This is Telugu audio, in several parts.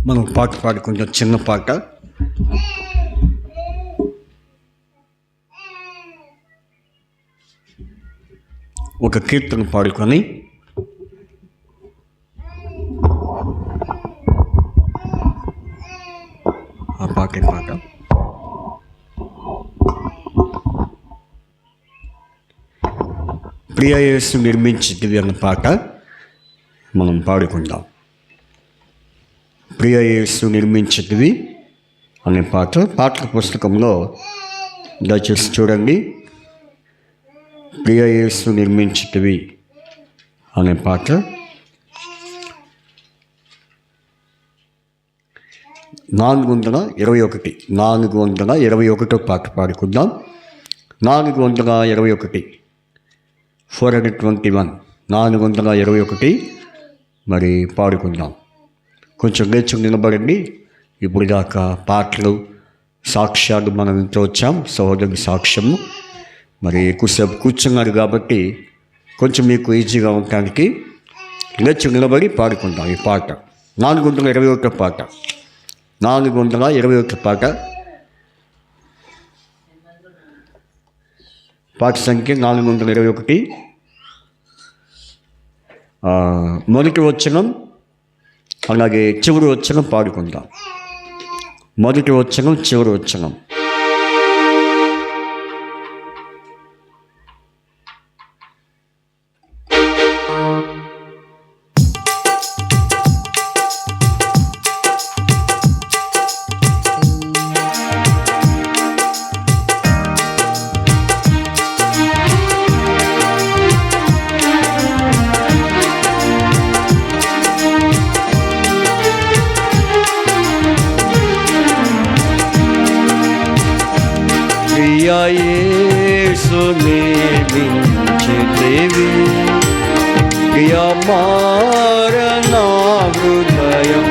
మనం పాట పాడుకుంటాం, చిన్న పాట. ఒక కీర్తన పాడుకొని ఆ పాట ప్రియ యేసు నిర్మించితివి అన్న పాట మనం పాడుకుందాం. ప్రియ యేసు నిర్మించితివి అనే పాటల పుస్తకంలో దయచేసి చూడండి. ప్రియ యేసు నిర్మించితివి అనే పాట 421 పాట పాడుకుందాం. 421 421 421 మరి పాడుకుందాం. కొంచెం లేచి నిలబడండి. ఇప్పుడు దాకా పాటలు సాక్ష్యాలు మనం ఇంట్లో వచ్చాం, సహోదరుడి సాక్ష్యము. మరి ఎక్కువసేపు కూర్చున్నారు కాబట్టి కొంచెం మీకు ఈజీగా ఉండటానికి లేచి నిలబడి పాడుకుందాం ఈ పాట. 421 పాట 421 పాట. పాట సంఖ్య 421. మొదటి వచనం అలాగే చివరి వచనం పాడుకుందాం. మొదటి వచనం, చివరి వచనం. ప్రియ యేసు నిర్మించితివి, ప్రియమార నా హృదయం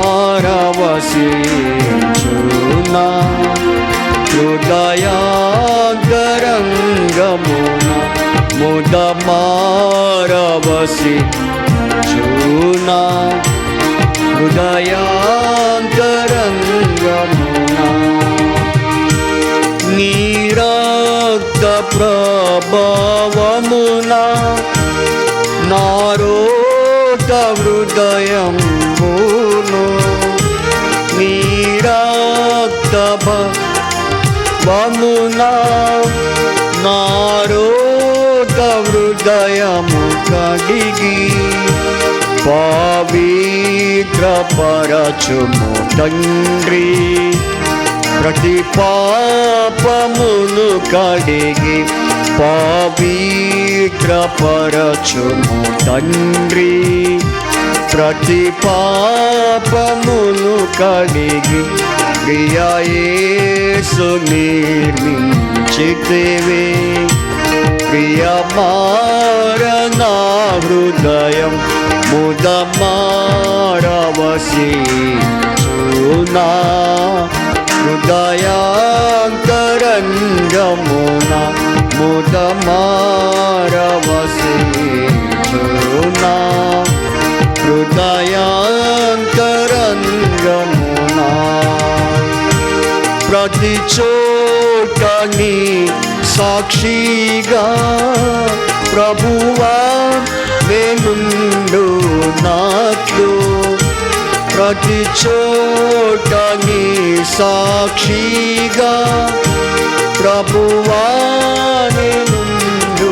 ఆరవసించునా హృదయాంతరంగమున ముదమారవసించునా హృదయాంతరంగమున నీ రక్త ప్రభావమున నారోత హృదయమును నీ రక్త భావమున నారోత హృదయము కడిగి పవిత్రపరచుము తండ్రి, ప్రతి పాపమును కడిగి పవిత్రపరచుము తండ్రి, ప్రతి పాపమును కడిగి ప్రియ యేసు నిర్మించితివి, ప్రియమార నా హృదయం ముదమారవసించునా హృదయాంతరంగమున ముదమారవసించునా హృదయాంతరంగమున ప్రతి చోట నీ సాక్షిగా ప్రభువా నేనుండు నాట్లు, ప్రతి చోట నీ సాక్షిగా ప్రభువా నేనుండు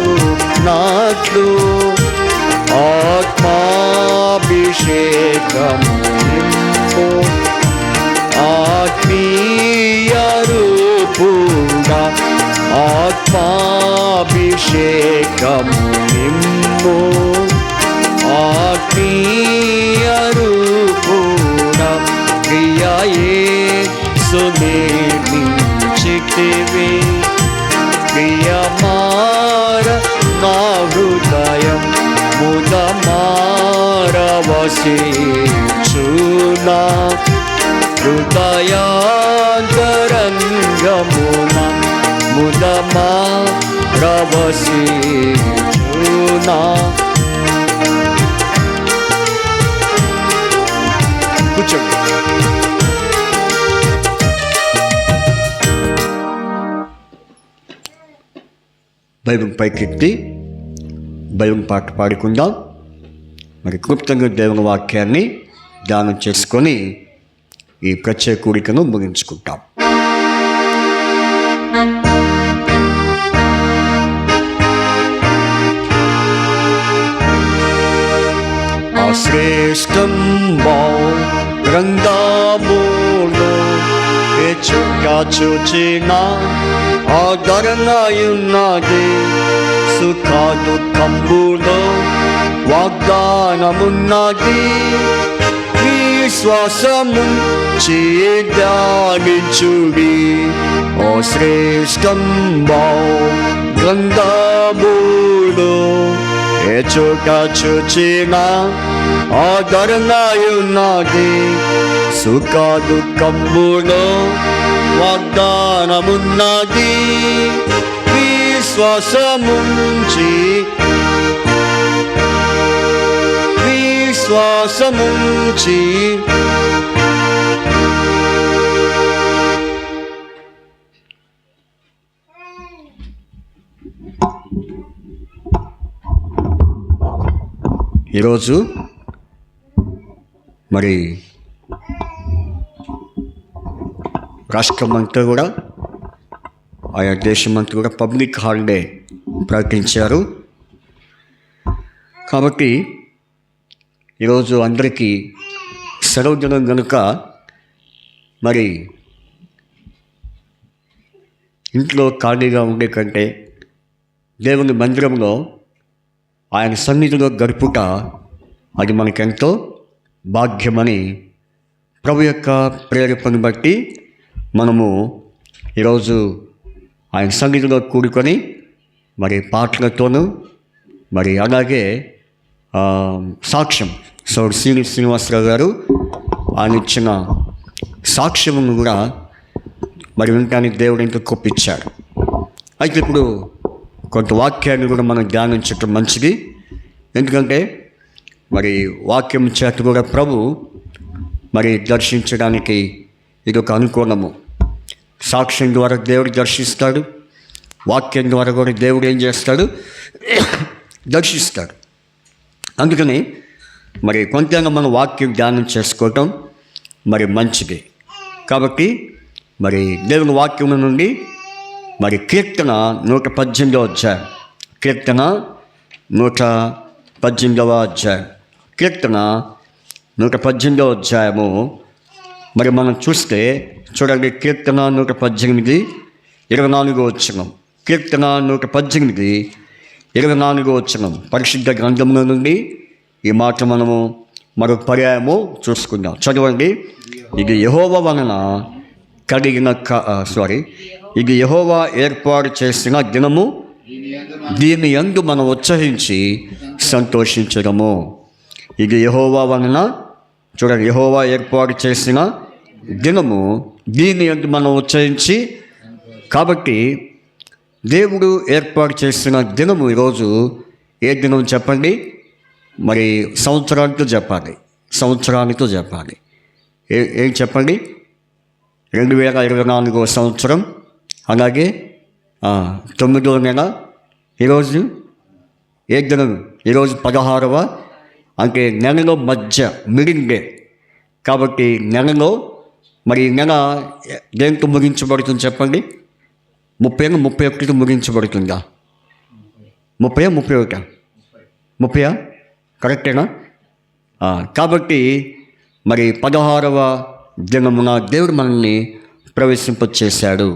నాట్లు ఆత్మాభిషేకము నింపు ఆత్మీయ రూపుగా ఆత్మాభిషేకము నింపు ఆత్మీయ రూపుగా ప్రియ యేసు నిర్మించితివి, ప్రియమార నా హృదయం ముదమారవసించునా హృదయాంతరంగమున ముదమారవసించునా బైబిల్ పైకెత్తి బైబిల్ పాట పాడుకుందాం. మరి క్లుప్తంగా దేవుని వాక్యాన్ని ధ్యానం చేసుకొని ఈ ప్రత్యేక కూడికను ముగించుకుంటాం. శ్రేష్టం గ్రంథములో చుట్టా చూచిన ఆదరణయున్నది. సుఖ దుఃఖంబులో వాగ్దానమున్నది. విశ్వాసము ధ్యానించుడి. ఓ శ్రేష్టం గ్రంథములో ఏ చోట చూచిన ఆదరణయున్నది. సుఖ దుఃఖంబులో వాగ్దానమున్నది. విశ్వాసముంచి ఈరోజు మరి రాష్ట్రమంతా కూడా ఆయా దేశమంతా కూడా పబ్లిక్ హాలిడే ప్రకటించారు. కాబట్టి ఈరోజు అందరికీ సెలవు దినం కనుక మరి ఇంట్లో ఖాళీగా ఉండే కంటే దేవుని మందిరంలో ఆయన సన్నిధిలో గడుపుట అది మనకెంతో భాగ్యమని ప్రభు యొక్క ప్రేరేపణను బట్టి మనము ఈరోజు ఆయన సన్నిధిలో కూడుకొని మరి పాటలతోనూ మరి అలాగే సాక్ష్యం శ్రీనివాసరావు గారు ఆయన ఇచ్చిన సాక్ష్యమును కూడా మరి వినటానికి దేవుడు ఎంతో కొప్పించాడు. అయితే ఇప్పుడు కొంత వాక్యాన్ని కూడా మనం ధ్యానించటం మంచిది. ఎందుకంటే మరి వాక్యం చేత కూడా ప్రభు మరి దర్శించడానికి ఇది ఒక అనుకూలము. సాక్ష్యం ద్వారా దేవుడు దర్శిస్తాడు, వాక్యం ద్వారా కూడా దేవుడు ఏం చేస్తాడు, దర్శిస్తాడు. అందుకని మరి కొంతగా మనం వాక్యం ధ్యానం చేసుకోవటం మరి మంచిది. కాబట్టి మరి దేవుని వాక్యం నుండి మరి కీర్తన 118వ అధ్యాయం, కీర్తన 118వ అధ్యాయం, కీర్తన 118వ అధ్యాయము మరి మనం చూస్తే చూడండి. కీర్తన 118:24 వచనం, కీర్తన 118:24 వచనం పరిశుద్ధ గ్రంథంలో నుండి ఈ మాట మనము మరొక పర్యాయము చూసుకుందాం. చదవండి. ఇది యెహోవా వలన కలిగిన ఇది యెహోవా ఏర్పాటు చేసిన దినము, దీని యందు మనం ఉత్సహించి సంతోషించడము. ఇది యెహోవా వలన, చూడండి, యెహోవా ఏర్పాటు చేసిన దినము, దీని యందు మనం ఉత్సహించి. కాబట్టి దేవుడు ఏర్పాటు చేసిన దినము ఈరోజు ఏ దినం చెప్పండి? మరి సంవత్సరానితో చెప్పాలి, సంవత్సరానితో చెప్పాలి. ఏం చెప్పండి? 2024వ సంవత్సరం, అలాగే 9వ నెల. ఈరోజు ఏ దినం? ఈరోజు 16వ, అంటే నెలలో మధ్య మిడిల్ డే. కాబట్టి నెలలో మరి నెల దేంతో ముగించబడుతుంది చెప్పండి? 30-31 ముగించబడుతుందా? 30 కరెక్టేనా? కాబట్టి మరి 16వ దినమున దేవుడు మనల్ని ప్రవేశింపచేశాడు.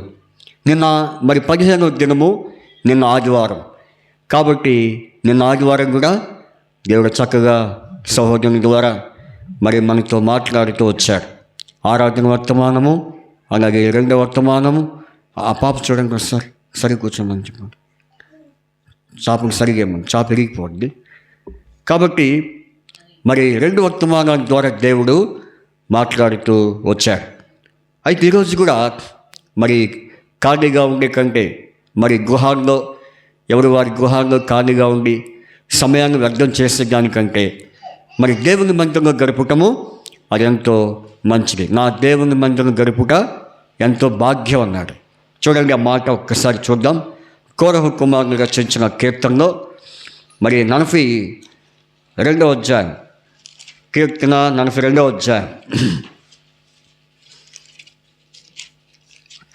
నిన్న మరి 15వ దినము, నిన్న ఆదివారం. కాబట్టి నిన్న ఆదివారం కూడా దేవుడు చక్కగా సహోదరుని ద్వారా మరి మనతో మాట్లాడుతూ వచ్చాడు. ఆరాధన వర్తమానము, అలాగే 2వ వర్తమానము. ఆ పాప చూడండి ఒకసారి, సరిగ్గా కూర్చోమని చెప్పండి. చాపకు సరిగా చాప ఇరిగిపోద్ది. కాబట్టి మరి 2 వర్తమానాల ద్వారా దేవుడు మాట్లాడుతూ వచ్చాడు. అయితే ఈరోజు కూడా మరి ఖాళీగా ఉండే కంటే, మరి గృహాల్లో ఎవరు వారి గృహాల్లో ఖాళీగా ఉండి సమయాన్ని వ్యర్థం చేసే దానికంటే మరి దేవుని మందిరంలో గడుపుటము అది ఎంతో మంచిది. నా దేవుని మందిరం గడుపుట ఎంతో భాగ్యం అన్నాడు. చూడండి, ఆ మాట ఒక్కసారి చూద్దాం. కోరహు కుమారుని రచించిన కీర్తనలో మరి 42వ అధ్యాయం, కీర్తన 42వ అధ్యాయం,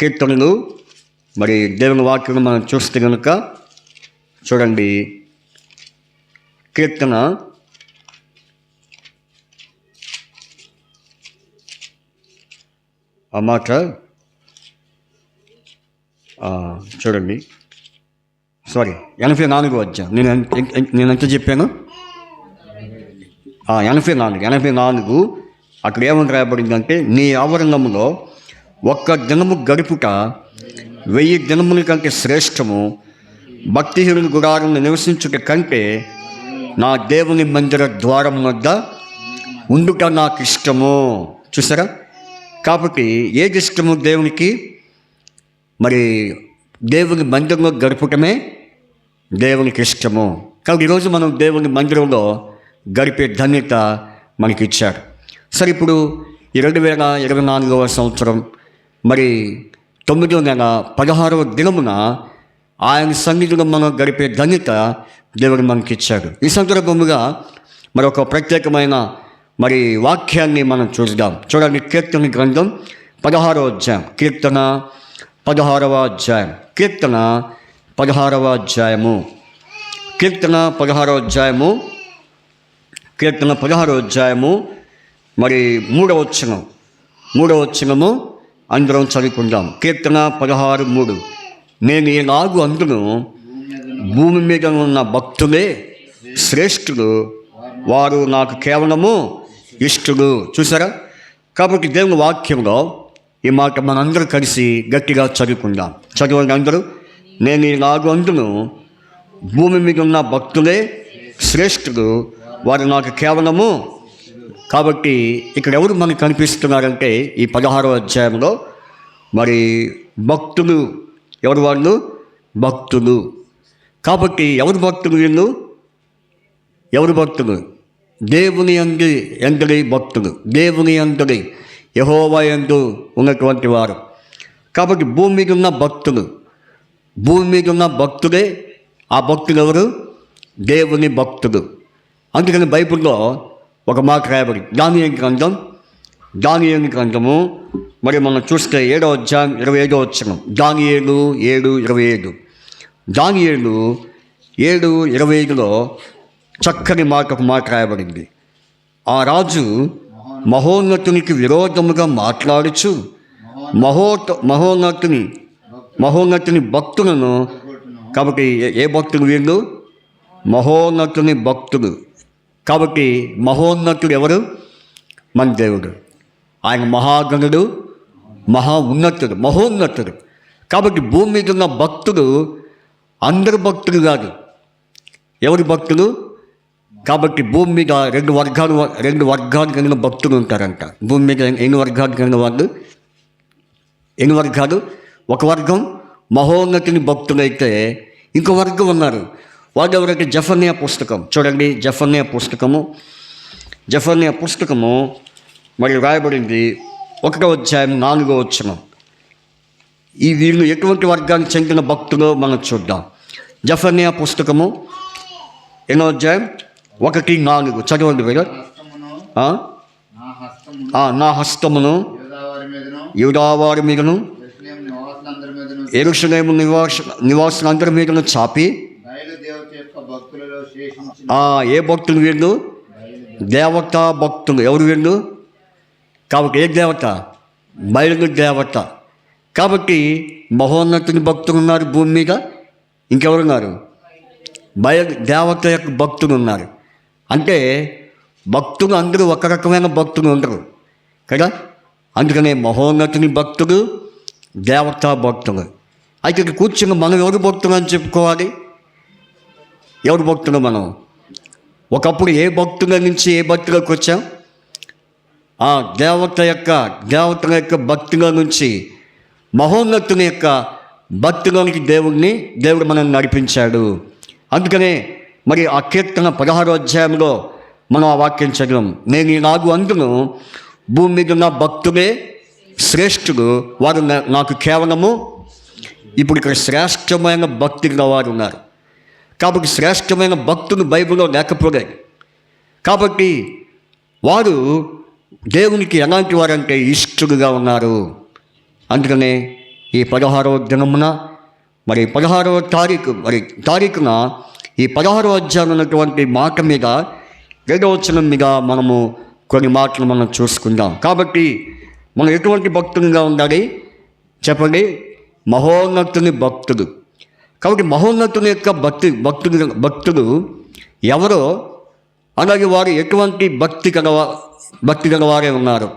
కీర్తనలు మరి దేవుని వాక్యం మనం చూస్తే కనుక చూడండి. కీర్తన ఆ మాట చూడండి, 84వ అధ్యాయం. నేను ఎంత చెప్పాను? 84 అక్కడ ఏమని రాయబడిందంటే, నీ ఆవరణంలో ఒక్క దినము గడుపుట 1000 దినముల కంటే శ్రేష్టము, భక్తిహీనుల గుడారంలో నివసించుట కంటే నా దేవుని మందిర ద్వారం వద్ద ఉండుట నాకు ఇష్టము. చూసారా? కాబట్టి ఏది ఇష్టము దేవునికి? మరి దేవుని మందిరంలో గడపటమే దేవునికి ఇష్టము. కాబట్టి ఈరోజు మనం దేవుని మందిరంలో గడిపే ధన్యత మనకి ఇచ్చాడు. సరే, ఇప్పుడు 2024వ సంవత్సరం మరి 9వ నెల 16వ దినమున ఆయన సన్నిధిలో మనం గడిపే ధన్యత దేవుడు మనకి ఇచ్చాడు. ఈ సందర్భముగా మరొక ప్రత్యేకమైన మరి వాక్యాన్ని మనం చూద్దాం. చూడండి, కీర్తన గ్రంథం 16వ అధ్యాయం, కీర్తన 16వ అధ్యాయం, కీర్తన 16వ అధ్యాయము, కీర్తన 16వ అధ్యాయము, కీర్తన 16వ అధ్యాయము మరి 3వ వచనము అందరం చదువుకుందాం. కీర్తన 16:3, నేను ఈలాగు అందును, భూమి మీద ఉన్న భక్తులే శ్రేష్ఠులు, వారు నాకు కేవలము ఇష్టలు. చూసారా? కాబట్టి దేవుని వాక్యంలో ఈ మాట మనందరూ కలిసి గట్టిగా చదువుకుందాం. చదవండి అందరూ. నేను ఈలాగు అందును, భూమి మీద ఉన్న భక్తులే శ్రేష్ఠులు, వారు నాకు కేవలము. కాబట్టి ఇక్కడ ఎవరు మనకు కనిపిస్తున్నారంటే ఈ 16వ అధ్యాయంలో మరి భక్తులు. ఎవరు వాళ్ళు? భక్తులు. కాబట్టి ఎవరు భక్తులు? వీళ్ళు ఎవరు భక్తులు? దేవుని యందరి భక్తులు, దేవుని యందరి యెహోవా యందు ఉన్నటువంటి వారు. కాబట్టి భూమి మీద ఉన్న భక్తులు, భూమి మీద ఉన్న భక్తులే. ఆ భక్తులు ఎవరు? దేవుని భక్తులు. అందుకని బైబిల్లో ఒక మాట రాయబడి, దానియేలు గ్రంథము మరి మనం చూస్తే 7వ అధ్యాయం 25వ వచనం, దానియేలు 7:27, దానియేలు 7:25లో చక్కని ఒక మాట రాయబడింది. ఆ రాజు మహోన్నతునికి విరోధముగా మాట్లాడుచు మహోన్నతుని భక్తులను. కాబట్టి ఏ భక్తులు వీళ్ళు? మహోన్నతుని భక్తులు. కాబట్టి మహోన్నతుడు ఎవరు? మన దేవుడు. ఆయన మహాగణుడు, మహా ఉన్నతుడు, మహోన్నతుడు. కాబట్టి భూమి మీద ఉన్న భక్తులు అందరు భక్తులు కాదు. ఎవరి భక్తులు? కాబట్టి భూమి మీద రెండు వర్గాలు కలిగిన భక్తులు ఉంటారంట. భూమి మీద ఎన్ని వర్గాలు కలిగిన వాళ్ళు? ఎన్ని వర్గాలు? ఒక వర్గం మహోన్నతుని భక్తులైతే ఇంకో వర్గం ఉన్నారు. వాళ్ళు ఎవరైతే జెఫన్యా పుస్తకం చూడండి, జెఫన్యా పుస్తకము మరి రాయబడింది 1వ అధ్యాయం 4వ వచనం. ఈ వీళ్ళు ఎటువంటి వర్గానికి చెందిన భక్తులో మనం చూద్దాం. జెఫన్యా పుస్తకము 8వ అధ్యాయం 1-4 చదవండి మీరు. నా హస్తమును యూదావారి మీదను యెరూషలేము నివాసులందరి మీదను చాపి. ఏ భక్తులు వీళ్ళు? దేవతా భక్తులు. ఎవరు వీళ్ళు? కాబట్టి ఏ దేవత? బయలు దేవత. కాబట్టి మహోన్నతుని భక్తులు ఉన్నారు భూమి మీద. ఇంకెవరున్నారు? దేవత యొక్క భక్తులు ఉన్నారు. అంటే భక్తులు అందరూ ఒక రకమైన భక్తులు ఉండరు కదా. అందుకనే మహోన్నతుని భక్తులు, దేవతా భక్తులు. అయితే ఇక్కడ కూర్చుని మనం ఎవరు భక్తులు అని చెప్పుకోవాలి? ఎవరు భక్తులు మనం? ఒకప్పుడు ఏ భక్తుల నుంచి ఏ భక్తులకు వచ్చాం? దేవతల యొక్క భక్తుల నుంచి మహోన్నతుని యొక్క భక్తులోనికి దేవుడు మనల్ని నడిపించాడు. అందుకనే మరి ఆ కీర్తన 16వ అధ్యాయంలో మనం ఆ వాక్యం చదివాం. నేను ఈలాగు అందును, భూమి మీద ఉన్న భక్తులే శ్రేష్ఠులు, వారు నాకు కేవలము ఇప్పుడు ఇక్కడ శ్రేష్టమైన భక్తి వారు ఉన్నారు. కాబట్టి శ్రేష్టమైన భక్తులు బైబిల్లో లేకపోలేదు. కాబట్టి వారు దేవునికి ఎలాంటి వారంటే ఇష్టలుగా ఉన్నారు. అందుకనే ఈ 16వ దినమున మరి 16వ తారీఖున ఈ 16వ అధ్యాయం ఉన్నటువంటి మాట మీద 2వ వచనం మీద మనము కొన్ని మాటలు మనం చూసుకుందాం. కాబట్టి మనం ఎటువంటి భక్తులుగా ఉండాలి చెప్పండి? మహోన్నతుని భక్తుడు. కాబట్టి మహోన్నతుని యొక్క భక్తులు ఎవరో, అలాగే వారు ఎటువంటి భక్తి గలవారే ఉన్నారు.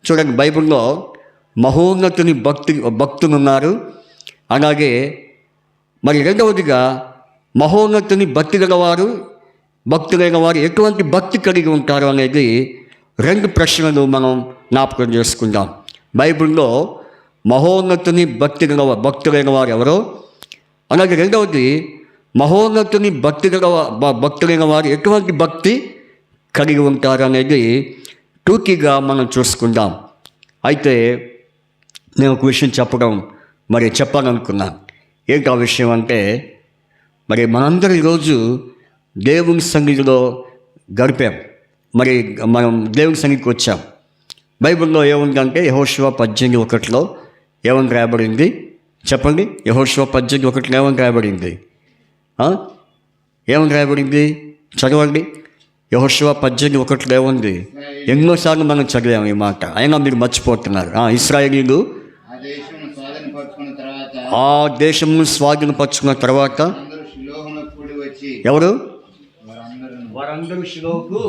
చూడండి, బైబిల్లో మహోన్నతుని భక్తులు ఉన్నారు. అలాగే మరి రెండవదిగా మహోన్నతుని భక్తులైన వారు ఎటువంటి భక్తి కలిగి ఉంటారు అనేది 2 ప్రశ్నలు మనం జ్ఞాపకం చేసుకుందాం. బైబిల్లో మహోన్నతుని భక్తులైన వారు ఎవరో, అలాగే రెండవది మహోన్నతుని భక్తులైన వారు ఎటువంటి భక్తి కలిగి ఉంటారు అనేది టూకీగా మనం చూసుకుందాం. అయితే నేను ఒక విషయం చెప్పాలనుకున్నాను. ఏంటి ఆ విషయం అంటే, మరి మనందరం ఈరోజు దేవుని సన్నిధిలో గడిపాం. మరి మనం దేవుని సన్నిధికి వచ్చాం. బైబిల్లో ఏముందంటే యెహోషువ 18:1 ఏమని రాయబడింది చెప్పండి? యెహోషువ 18:1 ఏమని రాయబడింది? ఏమని రాయబడింది చదవండి. యెహోషువ 18:1 ఏముంది? ఎన్నోసార్లు మనం చదివాము ఈ మాట, అయినా మీరు మర్చిపోతున్నారు. ఇశ్రాయేలీయులు ఆ దేశమును స్వాధీనపరుచుకున్న తర్వాత ఎవరు? వారందరూ షిలోహుకు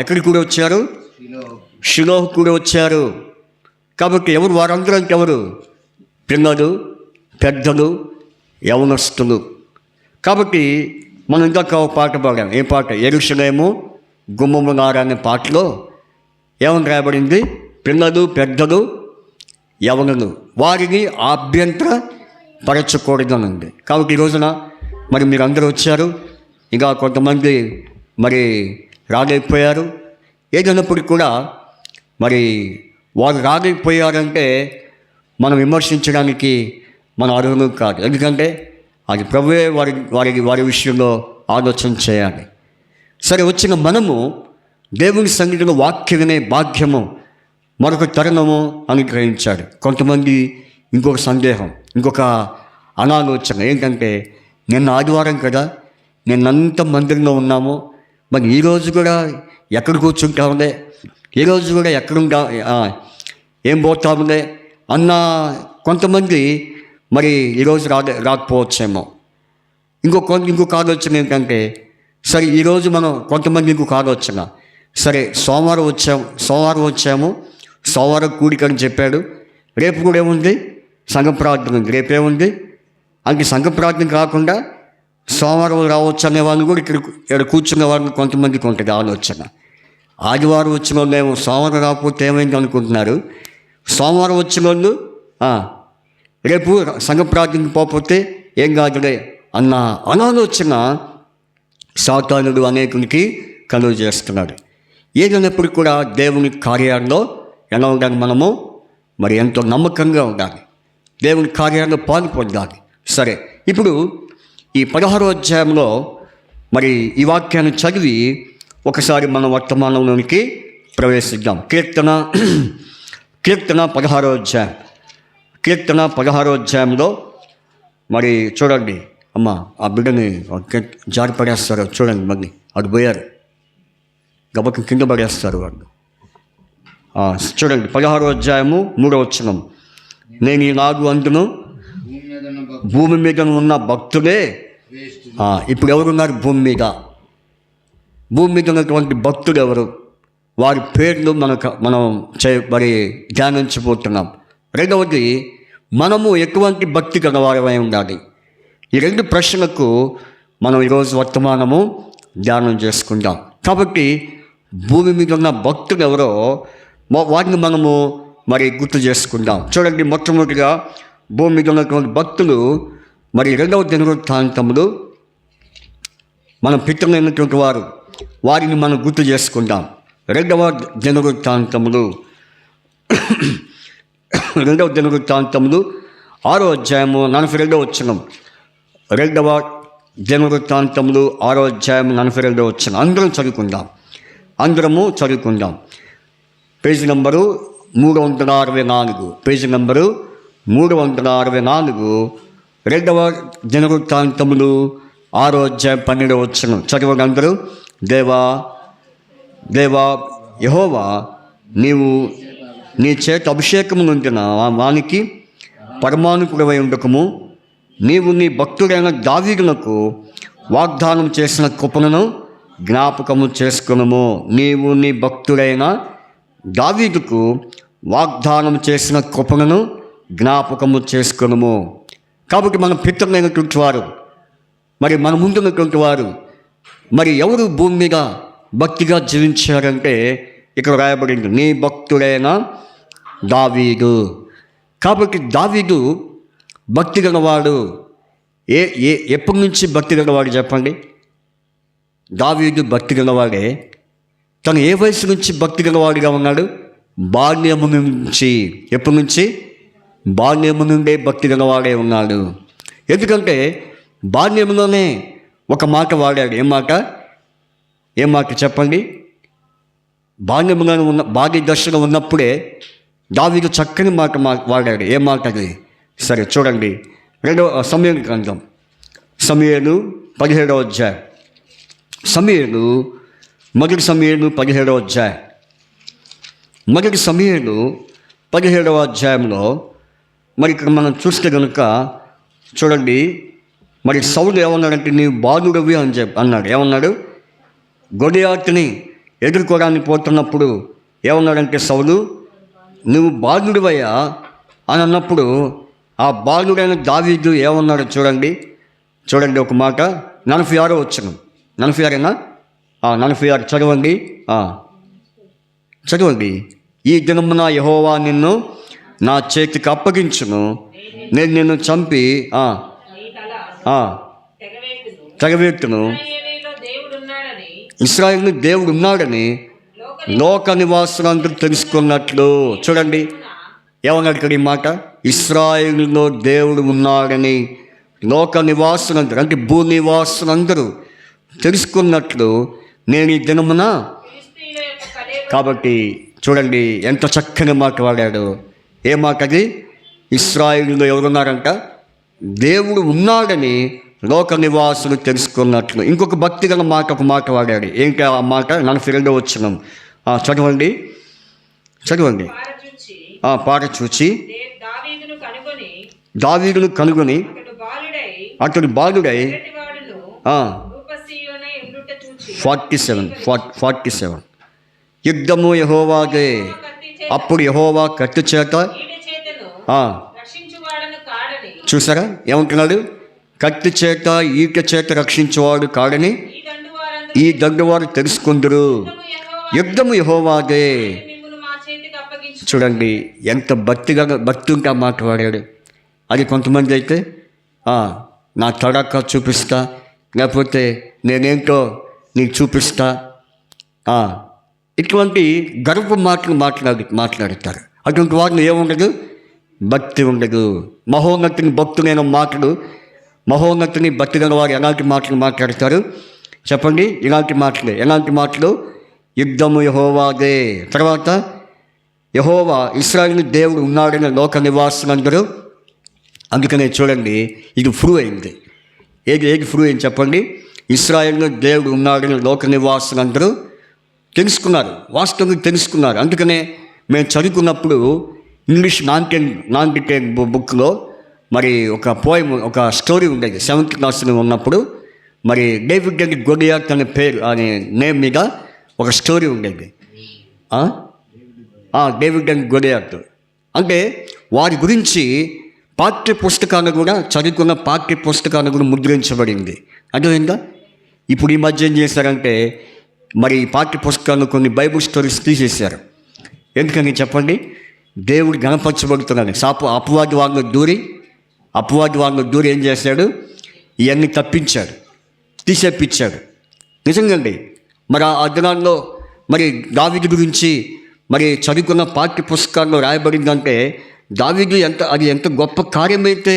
ఎక్కడికి కూడా వచ్చారు? షిలోహు కూడా వచ్చారు. కాబట్టి ఎవరు వారందరూ అంటే ఎవరు? పిల్లలు, పెద్దలు, యవనస్తులు. కాబట్టి మనం ఇంకా పాట పాడాం. ఏ పాట? యెరూషలేము గుమ్మములారా అనే పాటలో ఏమని రాయబడింది? పిల్లలు, పెద్దలు, యవనులు వారిని ఆభ్యంతర పరచకూడదని ఉంది. కాబట్టి ఈ రోజున మరి మీరు అందరూ వచ్చారు, ఇంకా కొంతమంది మరి రాగైపోయారు. ఏదైనప్పటికీ కూడా మరి వారు రాగైపోయారంటే మనం విమర్శించడానికి మనం అర్హులు కాదు. ఎందుకంటే అది ప్రభువే వారి విషయంలో ఆలోచన చేయాలి. సరే, వచ్చిన మనము దేవుని సన్నిధిలో వాక్యం వినే భాగ్యము మరొక తరుణము అనుగ్రహించాడు. కొంతమంది ఇంకొక సందేహం, ఇంకొక అనాలోచన ఏంటంటే, నిన్న ఆదివారం కదా, నిన్నంత మందిరంలో ఉన్నాము, మరి ఈరోజు కూడా ఎక్కడ కూర్చుంటాములే, ఈరోజు కూడా ఏం పోతాములే అన్న కొంతమంది మరి ఈరోజు రాకపోవచ్చేమో. ఇంకొక ఆలోచన ఏంటంటే, సరే ఈరోజు మనం కొంతమంది ఇంకొక ఆలోచన, సరే సోమవారం వచ్చాము, సోమవారం కూడికని చెప్పాడు, రేపు కూడా ఏముంది? సంఘ ప్రార్థన ఉంది. రేపేముంది? అంటే సంఘ ప్రార్థన కాకుండా సోమవారం రావచ్చు అనే వాళ్ళు కూడా ఇక్కడ కూర్చున్న వాళ్ళు కొంతమందికి ఉంటుంది ఆలోచన. ఆదివారం వచ్చిన వాళ్ళు ఏమో సోమవారం రాకపోతే ఏమైంది అనుకుంటున్నారు. సోమవారం వచ్చిన వాళ్ళు రేపు సంఘ ప్రార్థనకి పోకపోతే ఏం కాదులే అన్న అనాలోచన సాతానుడు అనేకునికి కలుగు చేస్తున్నాడు. ఏదైనప్పుడు కూడా దేవుని కార్యాల్లో ఎలా ఉండాలి? మనము మరి ఎంతో నమ్మకంగా ఉండాలి, దేవుని కార్యాల్లో పాల్పొందాలి. సరే, ఇప్పుడు ఈ 16వ అధ్యాయంలో మరి ఈ వాక్యాన్ని చదివి ఒకసారి మన వర్తమానంలోనికి ప్రవేశిద్దాం. కీర్తన 16వ అధ్యాయం. కీర్తన 16వ అధ్యాయంలో మరి చూడండి, అమ్మ ఆ బిడ్డని జారి పడేస్తారు చూడండి, మళ్ళీ అటు పోయారు, గబకి కింద పడేస్తారు వాళ్ళు. చూడండి 16వ అధ్యాయము 3వ వచనం. నేను ఈనాడు అందును భూమి మీద ఉన్న భక్తులే. ఇప్పుడు ఎవరున్నారు భూమి మీద? భూమి మీద ఉన్నటువంటి భక్తులు ఎవరు? వారి పేర్లు మనం మరి ధ్యానించబోతున్నాం. రెండవది, మనము ఎటువంటి భక్తి గలవారమై ఉండాలి. ఈ 2 ప్రశ్నలకు మనం ఈరోజు వర్తమానము ధ్యానం చేసుకుందాం. కాబట్టి భూమి మీద ఉన్న భక్తులు ఎవరో వాటిని మనము మరి గుర్తు చేసుకుందాం. చూడండి, మొట్టమొదటిగా భూమి మీద ఉన్నటువంటి భక్తులు మరి 2వ దినవృత్తాంతములు మన పితరులైనటువంటి వారిని మనం గుర్తు చేసుకుందాం. 2వ దినవృత్తాంతములు 6వ అధ్యాయము 42వ వచనం. 2వ దినవృత్తాంతములు 6వ అధ్యాయం 42వ వచనం. అందరము చదువుకుందాం. Page number 364. Page number 364. 2వ దినవృత్తాంతములు 6వ అధ్యాయం 12వ వచనం. చదవండి అందరూ. దేవా యెహోవా, నీవు నీ చేత అభిషేకము నొందిన వానికి పరమానుకుడవై ఉండకము. నీవు నీ భక్తుడైన దావీదునకు వాగ్దానం చేసిన కృపను జ్ఞాపకము చేసుకునము. నీవు నీ భక్తుడైన దావీదుకు వాగ్దానం చేసిన కృపను జ్ఞాపకము చేసుకునము. కాబట్టి మన పితరులైనటువంటి వారు, మరి మన ముందున్నటువంటి వారు, మరి ఎవరు భూమి మీద భక్తిగా జీవించారంటే ఇక్కడ రాయబడింది, నీ భక్తుడైన దావీదు. కాబట్టి దావీదు భక్తి గలవాడు. ఎప్పటి నుంచి భక్తి గలవాడు చెప్పండి? దావీదు భక్తి గలవాడే. తను ఏ వయసు నుంచి భక్తి గలవాడిగా ఉన్నాడు? బాల్యము నుంచి. ఎప్పటి నుంచి? బాల్యము నుండే భక్తి గలవాడే ఉన్నాడు. ఎందుకంటే బాల్యంలోనే ఒక మాట వాడాడు. ఏం మాట చెప్పండి? బాల్య దశలో ఉన్నప్పుడే దావీదు చక్కని మాట వాడాడు. ఏ మాట అది? సరే చూడండి. సమూయేలు గ్రంథం, సమూయేలు 17వ అధ్యాయం. మొదటి సమూయేలు 17వ అధ్యాయం. మొదటి సమూయేలు 17వ అధ్యాయంలో మరి ఇక్కడ మనం చూస్తే కనుక చూడండి, మరి సౌలు ఏమన్నాడంటే నీవు బాలుడవి అని అన్నాడు. ఏమన్నాడు? గొలియాతుని ఎదుర్కోవడానికి పోతున్నప్పుడు ఏమన్నాడంటే సౌలు, నువ్వు బాలుడివయ్యా అని అన్నప్పుడు ఆ బాలుడైన దావీదు ఏమన్నాడు చూడండి ఒక మాట. 46వ వచనం. 46 46 చదవండి. ఈ దినమున యెహోవా నిన్ను నా చేతికి అప్పగించును, నేను నిన్ను చంపి తెగవేట్టును. ఇశ్రాయేలులో దేవుడు ఉన్నాడని లోక నివాసులందరూ తెలుసుకున్నట్లు. చూడండి ఏమన్నాడు ఇక్కడ ఈ మాట? ఇశ్రాయేలులో దేవుడు ఉన్నాడని లోక నివాసులందరూ, అంటే భూ నివాసులందరూ తెలుసుకున్నట్లు నేను ఈ దినమున. కాబట్టి చూడండి ఎంత చక్కని మాట వాడాడు. ఏ మాట అది? ఇశ్రాయేలులో ఎవరున్నారంట? దేవుడు ఉన్నాడని లోక నివాసులు తెలుసుకున్నట్లు. ఇంకొక భక్తి గల మాట, ఒక మాట వాడాడు. ఏంటి ఆ మాట? 42వ వచనం. చదవండి. పార చూచి దావీదును కనుగొని అతడు బాలుడై 47 యుద్ధము యెహోవాదే. అప్పుడు యెహోవా కత్తి చేత చూసారా ఏమంటున్నాడు? కత్తి చేత ఈట చేత రక్షించేవాడు కాడని ఈ దండువారు తెలుసుకుందరు. యుద్ధము యెహోవాదే. చూడండి ఎంత భక్తి ఉంటే ఆ మాట వాడాడు. అది కొంతమంది అయితే నా తడక చూపిస్తా, లేకపోతే నేనేంటో నీకు చూపిస్తా, ఇటువంటి గర్వ మాటలు మాట్లాడతారు. అటువంటి వారిని ఏముండదు? భక్తి ఉండదు. మహోన్నతిని భక్తులైన మాటలు, మహోన్నతిని భక్తి గల వారు ఎలాంటి మాటలు మాట్లాడతారు చెప్పండి? ఎలాంటి మాటలు? యుద్ధము యెహోవాదే. తర్వాత యెహోవా ఇశ్రాయేలు దేవుడు ఉన్నాడని లోక నివాసులందరూ. అందుకనే చూడండి ఇది ప్రూవ్ అయింది. ఏది ప్రూవ్ అయింది చెప్పండి? ఇశ్రాయేలు దేవుడు ఉన్నాడని లోక నివాసులందరూ తెలుసుకున్నారు, వాస్తవంగా తెలుసుకున్నారు. అందుకనే మేము చదువుకున్నప్పుడు ఇంగ్లీష్ నాన్ డిటైల్ బుక్లో మరి ఒక పోయం, ఒక స్టోరీ ఉండేది. 7th క్లాస్లో ఉన్నప్పుడు మరి డేవిడ్ అండ్ గొలియాత్ అనే పేరు, అనే నేమ్ మీద ఒక స్టోరీ ఉండేది. డేవిడ్ అండ్ గొలియాత్ అంటే వారి గురించి పాఠ్య పుస్తకాలు కూడా, చదువుకున్న పాఠ్య పుస్తకాలు కూడా ముద్రించబడింది. అర్థమైందా? ఇప్పుడు ఈ మధ్య ఏం చేశారంటే మరి పాఠ్య పుస్తకాలు కొన్ని బైబుల్ స్టోరీస్ తీసేశారు. ఎందుకని చెప్పండి? దేవుడు గణపరచబడుతున్నాడు. అపవాది వాళ్ళు దూరి ఏం చేశాడు? ఇవన్నీ తప్పించాడు, తీసేపించాడు. నిజంగాండి. మరి ఆ దినాల్లో మరి దావీదు గురించి మరి చదువుకున్న పాఠ్య పుస్తకాల్లో రాయబడిందంటే దావీదు ఎంత గొప్ప కార్యమైతే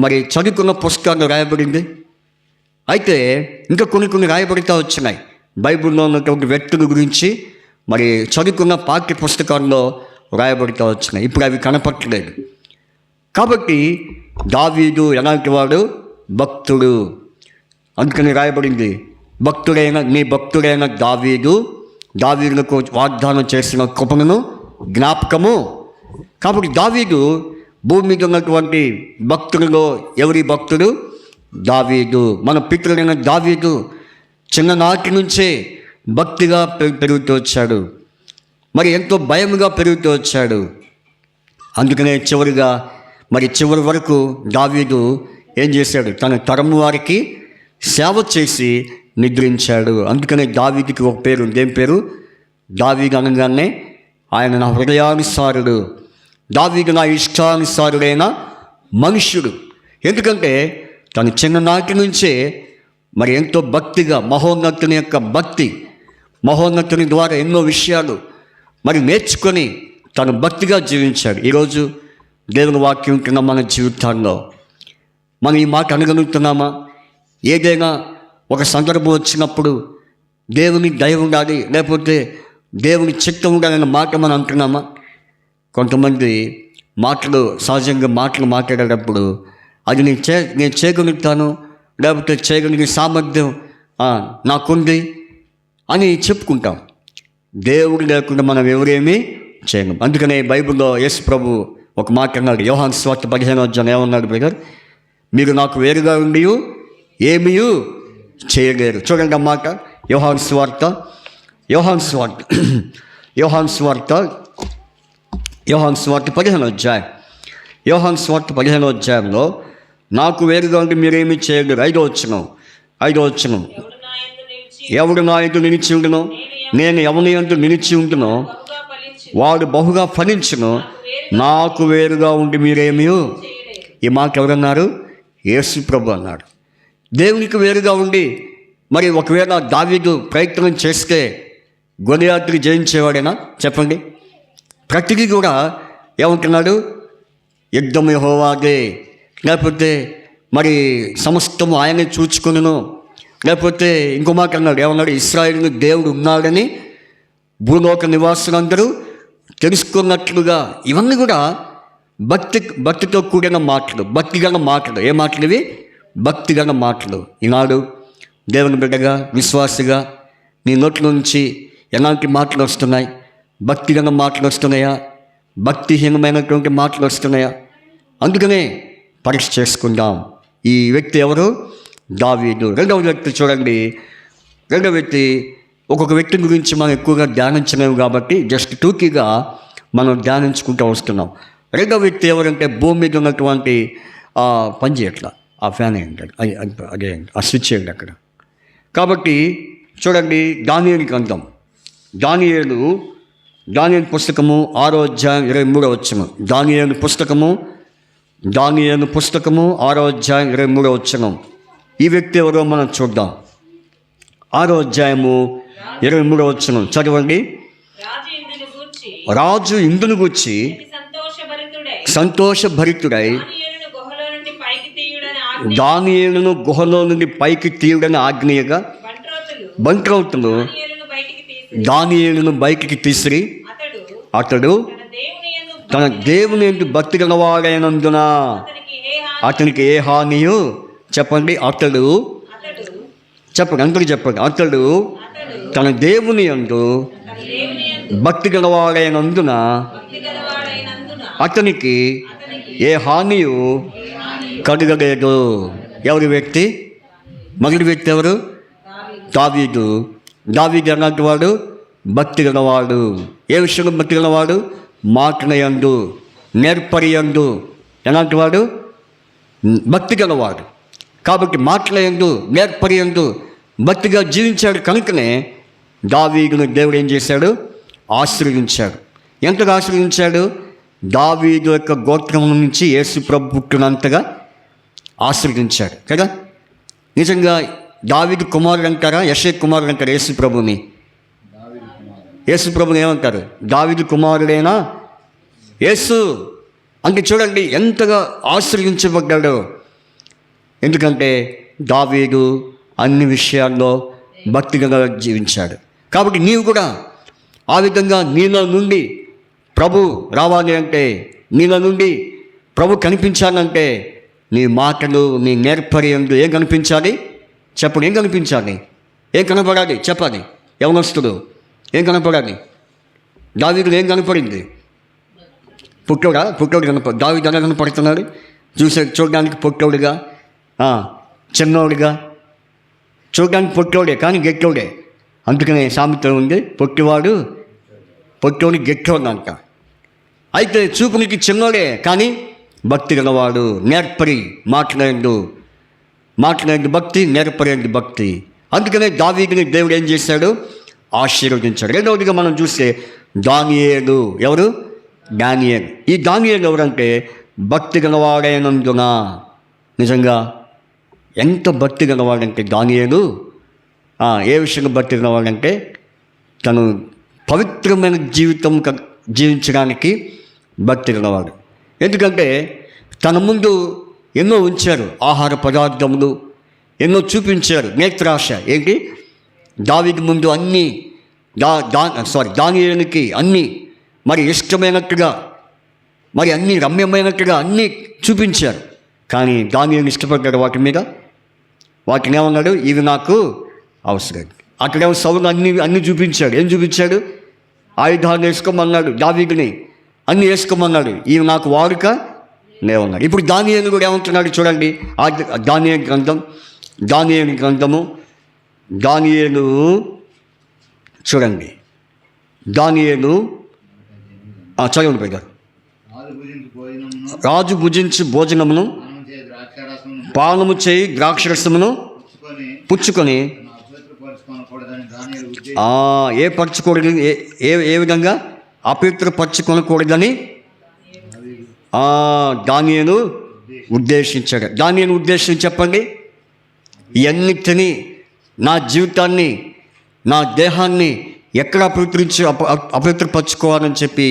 మరి చదువుకున్న పుస్తకాల్లో రాయబడింది. అయితే ఇంకా కొన్ని రాయబడుతూ వచ్చినాయి బైబిల్లో ఉన్నటువంటి వ్యక్తుల గురించి, మరి చదువుకున్న పాఠ్య పుస్తకాల్లో రాయబడుతూ వచ్చినాయి. ఇప్పుడు అవి కనపట్టలేదు. కాబట్టి దావీదు ఎలాంటి వాడు? భక్తుడు. అందుకని రాయబడింది, నీ భక్తుడైన దావీదులకు వాగ్దానం చేసిన కృపను జ్ఞాపకము. కాబట్టి దావీదు భూమి మీద ఉన్నటువంటి భక్తులలో ఎవరి భక్తుడు? దావీదు. మన పితరుడైన దావీదు చిన్ననాటి నుంచే భక్తిగా పెరుగుతూ వచ్చాడు, మరి ఎంతో భయముగా పెరుగుతూ వచ్చాడు. అందుకనే చివరి వరకు దావీదు ఏం చేశాడు? తన తరము వారికి సేవ చేసి నిద్రించాడు. అందుకనే దావీదుకి ఒక పేరు ఉంది. ఏం పేరు? దావీదు అనగానే ఆయన నా హృదయానుసారుడు, దావీదు నా ఇష్టానుసారుడైన మనుష్యుడు. ఎందుకంటే తను చిన్ననాటి నుంచే మరి ఎంతో భక్తిగా మహోన్నతుని ద్వారా ఎన్నో విషయాలు మరి నేర్చుకొని తను భక్తిగా జీవించాడు. ఈరోజు దేవుని వాక్యం ఉంటున్న మన జీవితాల్లో మనం ఈ మాట అనగలుగుతున్నామా? ఏదైనా ఒక సందర్భం వచ్చినప్పుడు దేవుని దయ ఉండాలి, లేకపోతే దేవుని చిత్తం ఉండాలన్న మాట మనం అంటున్నామా? కొంతమంది సహజంగా మాట్లాడేటప్పుడు అది నేను చేయగలుగుతాను, లేకపోతే చేయగలిగే సామర్థ్యం నాకుంది అని చెప్పుకుంటాం. దేవుడు లేకుండా మనం ఎవరేమీ చేయలేం. అందుకనే బైబిల్లో యేసు ప్రభు ఒక మాట అన్నాడు. యోహాను సువార్త 15వ ఏమన్నాడు బ్రదర్? మీరు నాకు వేరుగా ఉండి ఏమీ చేయలేరు. చూడండి అన్నమాట. యోహాను సువార్త 15వ అధ్యాయం. యోహాను సువార్త 15వ అధ్యాయంలో నాకు వేరుగా ఉండి మీరేమీ చేయలేరు. 5వ వచనం ఎవడు నా యందు నిలిచి ఉండునో, నేను ఎవని యందు నిలిచి ఉండునో వాడు బహుగా ఫలించును. నాకు వేరుగా ఉండి మీరేమీ. ఈ మాట ఎవరన్నారు? యేసు ప్రభు అన్నాడు. దేవునికి వేరుగా ఉండి మరి ఒకవేళ దావీదు ప్రయత్నం చేస్తే గొలియాతుని జయించేవాడేనా? చెప్పండి. ప్రతిదీ కూడా ఏమంటున్నాడు? యుద్ధం యెహోవాదే, లేకపోతే మరి సమస్తము ఆయనే చూచుకొనును, లేకపోతే ఇంకో మాట అన్నాడు. ఏమన్నాడు? ఇశ్రాయేలు దేవుడు ఉన్నాడని భూలోక నివాసులందరూ తెలుసుకున్నట్లుగా. ఇవన్నీ కూడా భక్తితో కూడిన మాటలు, భక్తిగల మాటలు. ఏ మాటలు ఇవి? భక్తిగల మాటలు. ఈనాడు దేవుని బిడ్డగా, విశ్వాసిగా నీ నోట్ల నుంచి ఎలాంటి మాటలు వస్తున్నాయి? భక్తిగల మాటలు వస్తున్నాయా? భక్తిహీనమైనటువంటి మాటలు వస్తున్నాయా? అందుకనే పరీక్ష చేసుకుందాం. ఈ వ్యక్తి ఎవరు? దావీదు. రెండవ వ్యక్తి చూడండి. రెండవ వ్యక్తి, ఒక్కొక్క వ్యక్తి గురించి మనం ఎక్కువగా ధ్యానించలేము కాబట్టి జస్ట్ టూకీగా మనం ధ్యానించుకుంటూ వస్తున్నాం. రెండవ వ్యక్తి ఎవరంటే భూమి మీద ఉన్నటువంటి పని చేయట్లా, ఆ ఫ్యాన్ ఏంటంటే అదే ఆ స్విచ్ ఏంటి అక్కడ. కాబట్టి చూడండి, దానియేలు గ్రంథం, దానియేలు పుస్తకము 6వ అధ్యాయం 23వ వచనం. దానియేలు పుస్తకము 6వ అధ్యాయం 23వ వచనం. ఈ వ్యక్తి ఎవరో మనం చూద్దాం. 6వ అధ్యాయము 23వ వచనం చదవండి. రాజు ఇందును గూర్చి సంతోషభరితుడై దానియేలును గుహలో నుండి పైకి తీయుడని ఆజ్ఞయగా బంట్రౌతులు దానియేలును బయటికి తీసిరి. అతడు తన దేవుని యందు భక్తి గలవాడైనందున అతనికి ఏ హానియు. చెప్పండి. అందరూ చెప్పండి. అతడు తన దేవుని యందు భక్తి గలవాడైనందున అతనికి ఏ హానియు కలగలేదు. ఎవరి వ్యక్తి? మొదటి వ్యక్తి ఎవరు? దావీదు. ఎలాంటి వాడు? భక్తి గలవాడు. ఏ విషయంలో భక్తి గలవాడు? మాటల యందు, నేర్పరి యందు ఎలాంటి వాడు? భక్తి గలవాడు. కాబట్టి మాటల యందు, నేర్పరి యందు భక్తిగా జీవించాడు. కనుకనే దావీదును దేవుడు ఏం చేశాడు? ఆశీర్వదించాడు. ఎంతగా ఆశీర్వదించాడు? దావీదు యొక్క గోత్రం నుంచి యేసు ప్రభు పుట్టినంతగా ఆశీర్వదించాడు కదా. నిజంగా దావీదు కుమారుడు అంటారా, యెషయా కుమారుడు అంటారు యేసు ప్రభుని? యేసు ప్రభుని ఏమంటారు? దావీదు కుమారుడైనా యేసు అంటే చూడండి ఎంతగా ఆశ్రయించబడ్డాడో. ఎందుకంటే దావీదు అన్ని విషయాల్లో భక్తిగా జీవించాడు. కాబట్టి నీవు కూడా ఆ విధంగా నీలో నుండి ప్రభు రావాలి అంటే, నీలో నుండి ప్రభు కనిపించాలంటే నీ మాటలు, నీ నేర్పర్యందు ఏం కనిపించాలి చెప్పండి? ఏం కనిపించాలి? ఏం కనపడాలి చెప్పాలి? యవనస్తుడు ఏం కనపడాలి? దావీదులో ఏం కనపడింది? పుట్టోడు దావీదు ఎలా కనపడుతున్నాడు? చూడడానికి పొట్టోడుగా, చిన్నోడుగా, చూడడానికి పొట్టోడే కానీ గెట్టోడే. అందుకనే సామెత ఉంది, పొట్టోడు గెట్టోడు అంట. అయితే చూపునికి చిన్నోడే కానీ భక్తి గలవాడు, నేర్పరి, మాట్లాడేది భక్తి, నేర్పరేది భక్తి. అందుకనే దావీదుని దేవుడు ఏం చేశాడు? ఆశీర్వదించాడు. రెండవదిగా మనం చూస్తే దానియేలు. ఎవరు? దానియేలు. ఈ దానియేలు ఎవరంటే భక్తి గలవాడైనందున, నిజంగా ఎంత భక్తి గలవాడంటే దానియేలు, ఏ విషయంగా భక్తి గలవాడంటే తను పవిత్రమైన జీవితం జీవించడానికి భక్తి గలవాడు. ఎందుకంటే తన ముందు ఎన్నో ఉంచారు, ఆహార పదార్థములు ఎన్నో చూపించారు. నేత్రాశ ఏంటి? దావీదు ముందు అన్నీ దానియేలుకి అన్నీ మరి ఇష్టమైనట్టుగా, మరి అన్నీ రమ్యమైనట్టుగా అన్నీ చూపించారు. కానీ దానియేలు ఇష్టపడ్డాడు వాటి మీద. వాటిని ఏమన్నాడు? ఇవి నాకు అవసరం. అక్కడేమో సౌలు అన్నీ చూపించాడు. ఏం చూపించాడు? ఆయుధాలు వేసుకోమన్నాడు దావీదుని, అన్నీ వేసుకోమన్నాడు. ఇవి నాకు వాడుక లేవన్నాడు. ఇప్పుడు దానియేలు కూడా ఏమంటున్నాడు చూడండి. దానియేలు గ్రంథము చూడండి. దానియేలు చదవండి పెద్దారు. రాజు భుజించి భోజనమును పానము చేయి ద్రాక్షరసమును పుచ్చుకొని పరచుకూడదు, ఏ విధంగా అపవిత్రపరచుకొనకూడదని దానియేలు ఉద్దేశించాడు. దానియేలు ఉద్దేశం చెప్పండి. ఇవన్నీ తిని నా జీవితాన్ని, నా దేహాన్ని ఎక్కడ అపవిత్రపరచుకోవాలని చెప్పి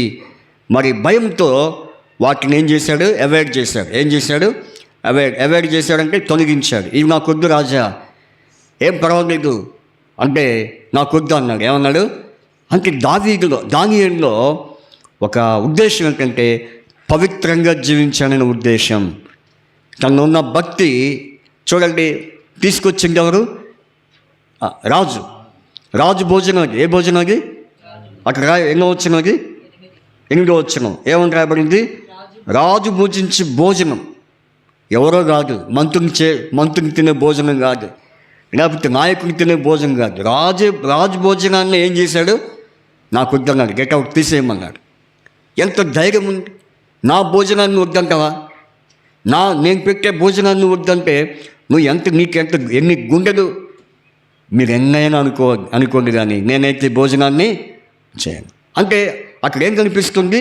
మరి భయంతో వాటిని ఏం చేశాడు? అవాయిడ్ చేశాడు. ఏం చేశాడు? అవాయిడ్ చేశాడంటే తొలగించాడు. ఇవి నాకొద్దు రాజా, ఏం పర్వాలేదు అంటే నాకొద్దు అన్నాడు. ఏమన్నాడు అంటే దానియేలులో ఒక ఉద్దేశం ఏంటంటే పవిత్రంగా జీవించాలనే ఉద్దేశం. తనలో ఉన్న భక్తి చూడండి. తీసుకొచ్చింది ఎవరు? రాజు భోజనం. ఏ భోజనం అది? అక్కడ ఎన్నో వచ్చినది? 8వ వచనం ఏమని రాయబడింది? రాజు భుజించి భోజనం. ఎవరో కాదు, మంత్రుని తినే భోజనం కాదు, లేకపోతే నాయకుని తినే భోజనం కాదు. రాజు భోజనాన్ని ఏం చేశాడు? నాకు వద్దన్నాడు, గెట్ అవుట్, తీసేయమన్నాడు. ఎంత ధైర్యం ఉంది! నా భోజనాన్ని వద్దంటావా? నేను పెట్టే భోజనాన్ని వద్దంటే నీకెంత ఎన్ని గుండెలు, మీరు ఎన్నైనా అనుకోండి కానీ నేనైతే భోజనాన్ని చేయను. అంటే అక్కడ ఏం కనిపిస్తుంది?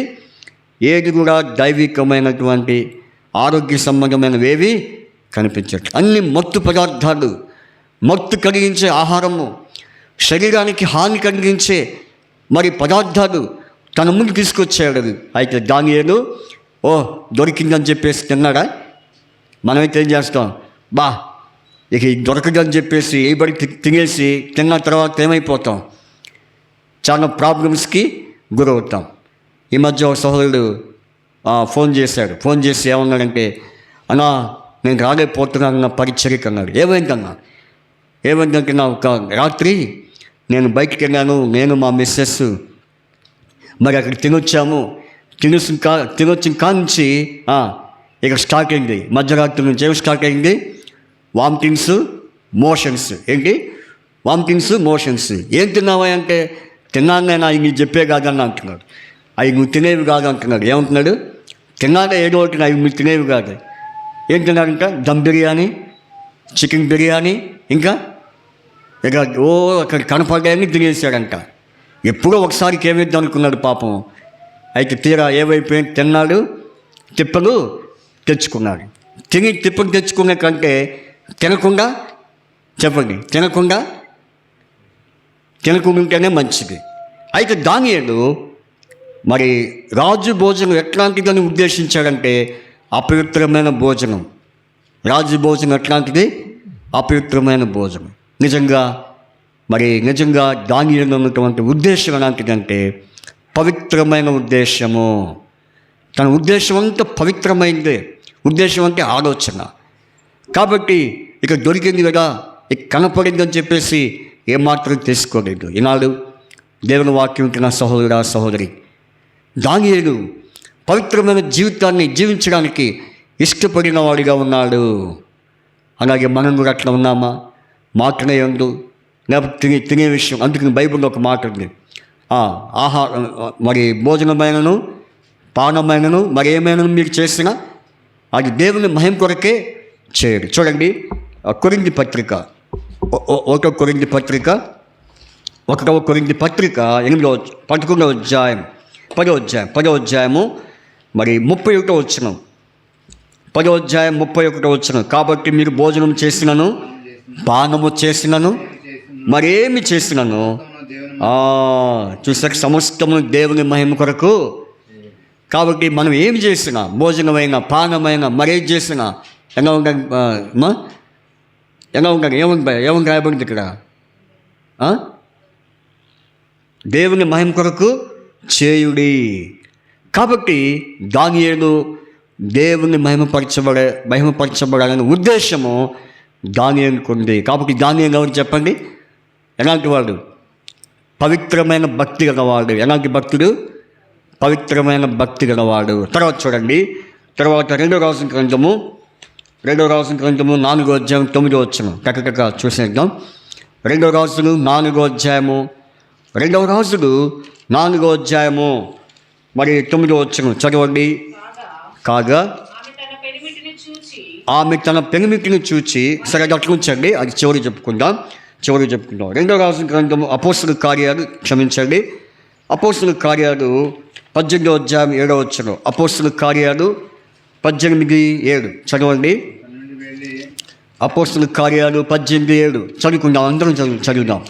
ఏది కూడా దైవికమైనటువంటి ఆరోగ్య సంబంధమైనవేవి కనిపించట్లేదు. అన్ని మత్తు పదార్థాలు, మత్తు కలిగించే ఆహారము, శరీరానికి హాని కలిగించే మరి పదార్థాలు తన ముందు తీసుకొచ్చాడు. అయితే దానియేలు దొరికిందని చెప్పేసి తిన్నాడా? మనమైతే ఏం చేస్తాం? ఇక దొరకదని చెప్పేసి ఏబడి తినేసి తిన్న తర్వాత ఏమైపోతాం? చాలా ప్రాబ్లమ్స్కి గురవుతాం. ఈ మధ్య ఒక సహోదరుడు ఫోన్ చేసి ఏమన్నాడంటే, అన్నా నేను రాలేకపోతున్నాను నా పరిచర్యకు అన్నాడు. ఏమైందంటే నా ఒక రాత్రి నేను బయటికి వెళ్ళాను, నేను మా మిస్సెస్ మరి అక్కడ తినొచ్చాము. తినొచ్చిన కాంచి ఇక స్టార్ట్ అయింది. మధ్యరాత్రి నుంచి ఏమి స్టార్ట్ అయింది? Vomitings, motions. ఏంటి? Vomitings, motions. ఏం తిన్నావా అంటే, తిన్నాను నేను, అవి నీకు చెప్పే కాదన్న అంటున్నాడు. అవి నువ్వు తినేవి కాదు అంటున్నాడు. ఏమంటున్నాడు? తిన్నాక ఏదో ఒకటి, అవి మీరు తినేవి కాదు. ఏం తిన్నారంట? దమ్ బిర్యానీ, చికెన్ బిర్యానీ, ఇంకా ఇక అక్కడ కనపడ్డాయని తినేసాడంట. ఎప్పుడో ఒకసారికి ఏమైద్దాం అనుకున్నాడు పాపం. అయితే తీరా ఏమైపోయింది? తిన్నాడు, తిప్పలు తెచ్చుకున్నాడు. తిప్పలు తెచ్చుకునే కంటే తినకుండా తినకుండానే మంచిది. అయితే దానియేలు మరి రాజు భోజనం ఎట్లాంటిదని ఉద్దేశించాడంటే అపవిత్రమైన భోజనం. రాజు భోజనం ఎట్లాంటిది? అపవిత్రమైన భోజనం. నిజంగా దానియేలులో ఉన్నటువంటి ఉద్దేశం ఎలాంటిదంటే పవిత్రమైన ఉద్దేశము. తన ఉద్దేశం అంతా పవిత్రమైందే. ఉద్దేశం అంటే ఆలోచన. కాబట్టి ఇక దొరికింది కదా, ఇక కనపడిందని చెప్పేసి ఏమాత్రం తీసుకోలేదు. ఈనాడు దేవుని వాక్యం ఉంటున్న సహోదరా సహోదరి, దానియేలు పవిత్రమైన జీవితాన్ని జీవించడానికి ఇష్టపడిన వాడిగా ఉన్నాడు. అలాగే మనం కూడా అట్లా ఉన్నామా? మాటనే ఉండు, లేకపోతే తినే విషయం. అందుకని బైబిల్లో ఒక మాట ఉంది, ఆహారం మరి భోజనమైనను పానమైనను మరి ఏమైనా మీరు చేసినా అది దేవుని మహిమ కొరకే చేయడు. చూడండి, కొరింథీ పత్రిక, 1 కొరింథీ పత్రిక 11వ అధ్యాయం 10వ అధ్యాయము మరి 31వ వచనం. 10వ అధ్యాయం 31వ వచనం. కాబట్టి మీరు భోజనం చేసినను పానము చేసినను మరేమి చేసినను చూసాక సమస్తము దేవుని మహిమ కొరకు. కాబట్టి మనం ఏమి చేసినా, భోజనమైన పానమైన మరేం చేసినా ఎలా ఉండాలి? ఏమని రాయబడింది ఇక్కడ? దేవుని మహిమ కొరకు చేయుడి. కాబట్టి దానియేలు దేవుని మహిమపరచబడాలనే ఉద్దేశము దానియేలుకు ఉంది. కాబట్టి దానియేలు ఎవరు చెప్పండి? ఎలాంటి వాడు? పవిత్రమైన భక్తి గలవాడు. ఎలాంటి భక్తుడు? పవిత్రమైన భక్తి గలవాడు. తర్వాత చూడండి, తర్వాత 2వ రాజుల గ్రంథము 4వ అధ్యాయం 9వ వచనం. టక చూసేద్దాం. 2వ రాజులు 4వ అధ్యాయము మరి 9వ వచనం చదవండి. కాగా ఆమె తన పెనిమిటిని చూచి, సరే అట్లా ఉంచండి, అది చివరికి చెప్పుకుందాం. 2వ రాజుల గ్రంథము అపోస్తలుల కార్యాలు 18వ అధ్యాయం 7వ వచనం. అపోస్తలుల కార్యాలు 18:7 చదవండి. అపోస్తలుల కార్యాలు 18:7 చదువుకుందాం, అందరం చదువుదాం.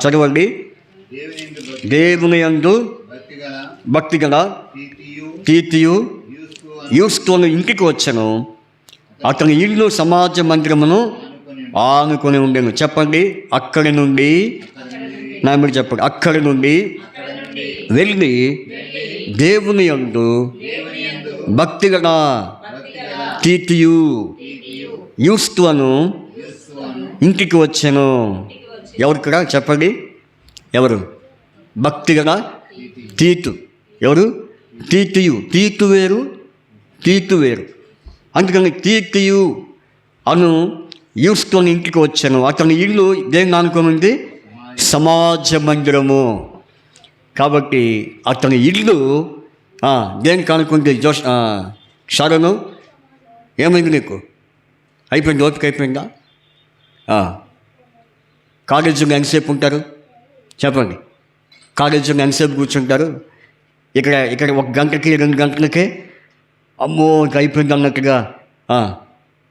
చదవండి. దేవుని యందు భక్తిగల తీతియు యూస్తోను ఇంటికి వచ్చెను. అతని ఇల్లు సమాజ మందిరమును ఆనుకొని ఉండేను. చెప్పండి, అక్కడి నుండి నా మీరు చెప్పండి, అక్కడి నుండి వెళ్ళి దేవుని యందు భక్తిగల తీతియు యూస్తోను ఇంటికి వచ్చాను. ఎవరిక్కడ చెప్పండి? ఎవరు? భక్తిగల తీతు. ఎవరు? తీతు వేరు. అందుకని తీతియు అను యూస్తోను ఇంటికి వచ్చాను. అతని ఇల్లు దేని అనుకుని? సమాజ మందిరము. కాబట్టి అతని ఇల్లు దేనికి అనుకుంది? షారోను, ఏమైంది నీకు? అయిపోయింది, ఓపిక అయిపోయిందా? కాలేజీలో ఎంతసేపు ఉంటారు చెప్పండి? కాలేజీలో ఎంతసేపు కూర్చుంటారు? ఇక్కడ 1 గంటకి 2 గంటలకే అమ్మో అయిపోయింది అన్నట్టుగా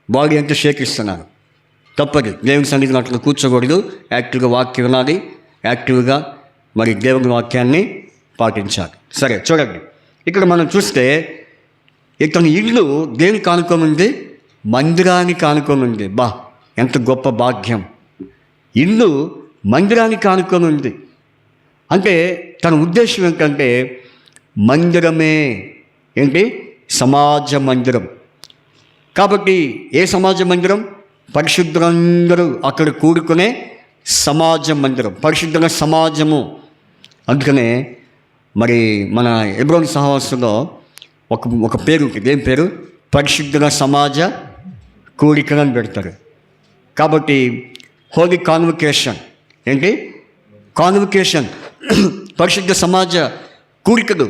బాడీ అంతా షేక్ ఇస్తున్నారు. తప్పదు, దేవుని సన్నిధిలో అట్లా కూర్చోకూడదు. యాక్టివ్గా వాక్యం వినాలి, యాక్టివ్గా మరి దేవుని వాక్యాన్ని పాటించాలి. సరే చూడండి, ఇక్కడ మనం చూస్తే ఇతని ఇల్లు దేనికి ఆనుకోనుంది? మందిరానికి ఆనుకోనుంది. ఎంత గొప్ప భాగ్యం! ఇల్లు మందిరానికి ఆనుకోనుంది. అంటే తన ఉద్దేశం ఏంటంటే మందిరమే ఏంటి? సమాజ మందిరం. కాబట్టి ఏ సమాజ మందిరం? పరిశుద్ధులందరూ అక్కడ కూడుకునే సమాజ మందిరం, పరిశుద్ధ సమాజము. అందుకనే మరి మన హెబ్రోను సహవాసంలో ఒక పేరు ఉంటుంది. ఏం పేరు? పరిశుద్ధ సమాజ కూడికలు అని పెడతారు. కాబట్టి హోలీ కాన్వకేషన్ ఏంటి? కాన్వకేషన్ పరిశుద్ధ సమాజ కూడికలు.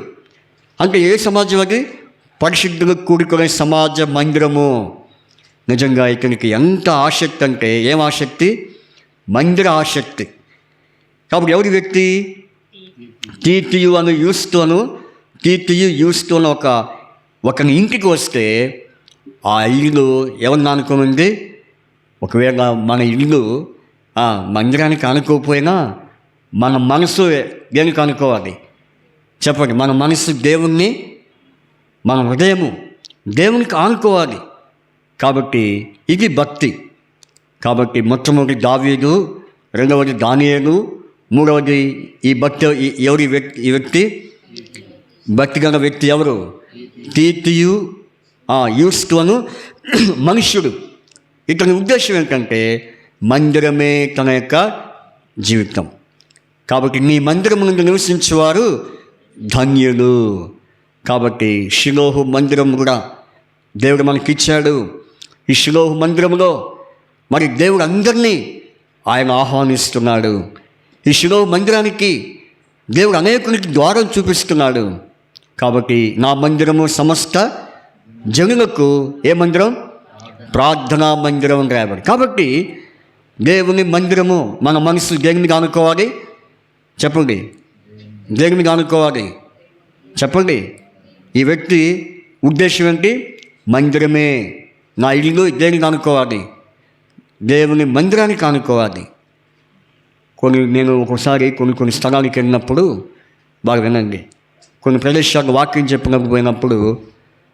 అంటే ఏ సమాజం అది? పరిశుద్ధులు కూడుకునే సమాజ మందిరము. నిజంగా ఇతనికి ఎంత ఆసక్తి అంటే, ఏం ఆసక్తి? మందిర ఆసక్తి. కాబట్టి ఎవరి వ్యక్తి? తీతియు యూస్తోను ఒకని ఇంటికి వస్తే ఆ ఇల్లు ఎవరిని అనుకోనుంది? ఒకవేళ మన ఇల్లు మందిరానికి అనుకోకపోయినా మన మనసు దేనికి అనుకోవాలి? చెప్పండి. మన మనసు దేవుణ్ణి, మన హృదయము దేవునికి ఆనుకోవాలి. కాబట్టి ఇది భక్తి. కాబట్టి మొట్టమొదటి దావీదు, రెండవది దానియేలు, మూడవది ఈ భక్తి. ఎవరి వ్యక్తి? ఈ వ్యక్తి భక్తి గల వ్యక్తి ఎవరు? తీతు యూస్టును మనుష్యుడు. ఇతని ఉద్దేశం ఏంటంటే మందిరమే తన యొక్క జీవితం. కాబట్టి నీ మందిరం నుండి నివసించేవారు ధన్యులు. కాబట్టి షిలోహు మందిరం కూడా దేవుడు మనకిచ్చాడు. ఈ షిలోహు మందిరంలో మరి దేవుడు అందరినీ ఆయన ఆహ్వానిస్తున్నాడు. ఈ షిలోహు మందిరానికి దేవుడు అనేకునికి ద్వారం చూపిస్తున్నాడు. కాబట్టి నా మందిరము సమస్త జనులకు ఏ మందిరం? ప్రార్థనా మందిరం అని రాయబడి. కాబట్టి దేవుని మందిరము మన మనసు దేని మీద అనుకోవాలి? చెప్పండి. దేని మీద అనుకోవాలి? చెప్పండి. ఈ వ్యక్తి ఉద్దేశం ఏంటి? మందిరమే నా ఇల్లు. దేనికి అనుకోవాలి? దేవుని మందిరానికి అనుకోవాలి. నేను ఒకసారి కొన్ని స్థలానికి వెళ్ళినప్పుడు బాగా వినండి. కొన్ని ప్రదేశాలకు వాక్యం చెప్పినప్పుడు పోయినప్పుడు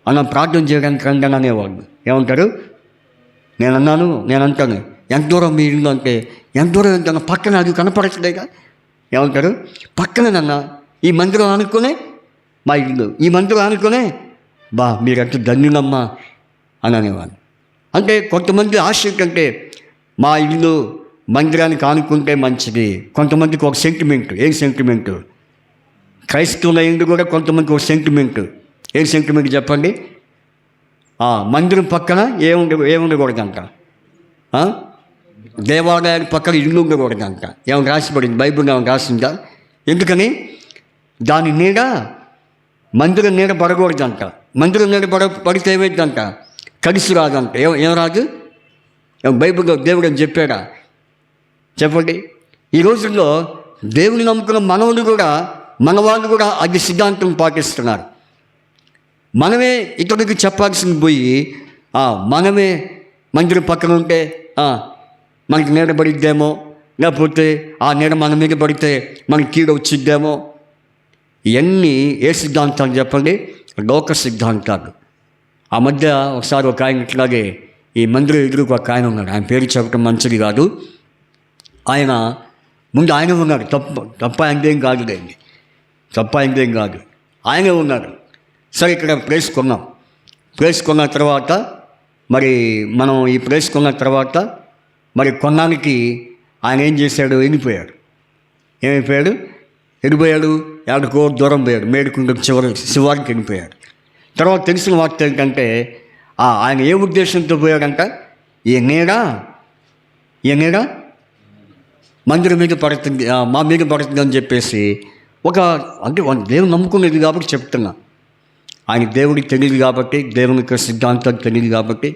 అన్న ప్రార్థన చేయడానికి రండి అనేవాళ్ళు. ఏమంటారు? నేను అంటాను ఎంత దూరం మీ ఇల్లు అంటే, ఎంత దూరం ఎంత పక్కన, అది కనపడట్లేగా. ఏమంటారు? పక్కనేనన్నా, ఈ మందిరం అనుకునే మా ఇల్లు, ఈ మందిరం అనుకునే మీరంటే ధన్యులమ్మా అని అనేవాళ్ళు. అంటే కొంతమంది ఆశ ఏంటంటే మా ఇల్లు మందిరానికి ఆనుకుంటే మంచిది. కొంతమందికి ఒక సెంటిమెంట్. ఏం సెంటిమెంటు? క్రైస్తవుల ఇల్లు కూడా కొంతమందికి ఒక సెంటిమెంటు. ఏం సెంటిమెంట్ చెప్పండి? మందిరం పక్కన ఏముండకూడదంట. దేవాలయాల పక్కన ఇల్లు ఉండకూడదంట. ఏమైనా రాసిపడింది? బైబిల్ ఏమైనా రాసిందా? ఎందుకని? దాని నీడ మందిరం నీడ పడకూడదంట. మందిరం నీడ పడితే ఏమైందంట? కలిసి రాదంట. ఏం రాదు? బైబిల్లో దేవుడు అని చెప్పాడా? చెప్పండి. ఈ రోజుల్లో దేవుని నమ్ముకున్న మన వాళ్ళు కూడా అది సిద్ధాంతం పాటిస్తున్నారు. మనమే ఇతరులకు చెప్పాల్సింది పోయి మనమే మందిరం పక్కన ఉంటే మనకి నీడ పడిద్దేమో, లేకపోతే ఆ నీడ మన మీద పడితే మనకి కీడ వచ్చిద్దేమో. ఇవన్నీ ఏ సిద్ధాంతాలు చెప్పండి? లోక సిద్ధాంతాలు. ఆ మధ్య ఒకసారి ఒక ఆయన ఇట్లాగే ఈ మందిరం ఎదురుకు ఒక ఆయన ఉన్నాడు. ఆయన పేరు చెప్పడం మంచిది కాదు. ఆయన ముందు ఆయన ఉన్నాడు. తప్ప ఆయనదేం కాదులేండి. తప్ప ఆయనదేం కాదు. ఆయనే ఉన్నాడు. సరే, ఇక్కడ ప్లేస్ కొన్న తర్వాత మరి మనం ఈ ప్లేస్ కొన్న తర్వాత మరి కొన్నానికి ఆయన ఏం చేశాడు? వెళ్ళిపోయాడు. ఏమైపోయాడు? వెళ్ళిపోయాడు. ఎక్కడికో దూరం పోయాడు. మేడుకుంటూ శివారికి వెళ్ళిపోయాడు. తర్వాత తెలిసిన వార్త ఏంటంటే ఆయన ఏ ఉద్దేశంతో పోయాడంట? ఈ నీడ మందిరం మీద పడుతుంది, మా మీద పడుతుంది అని చెప్పేసి అంటే దేవుని నమ్ముకునేది కాబట్టి చెప్తున్నా. ఆయన దేవుడికి తెలియదు కాబట్టి, దేవుని యొక్క సిద్ధాంతాలు తెలియదు కాబట్టి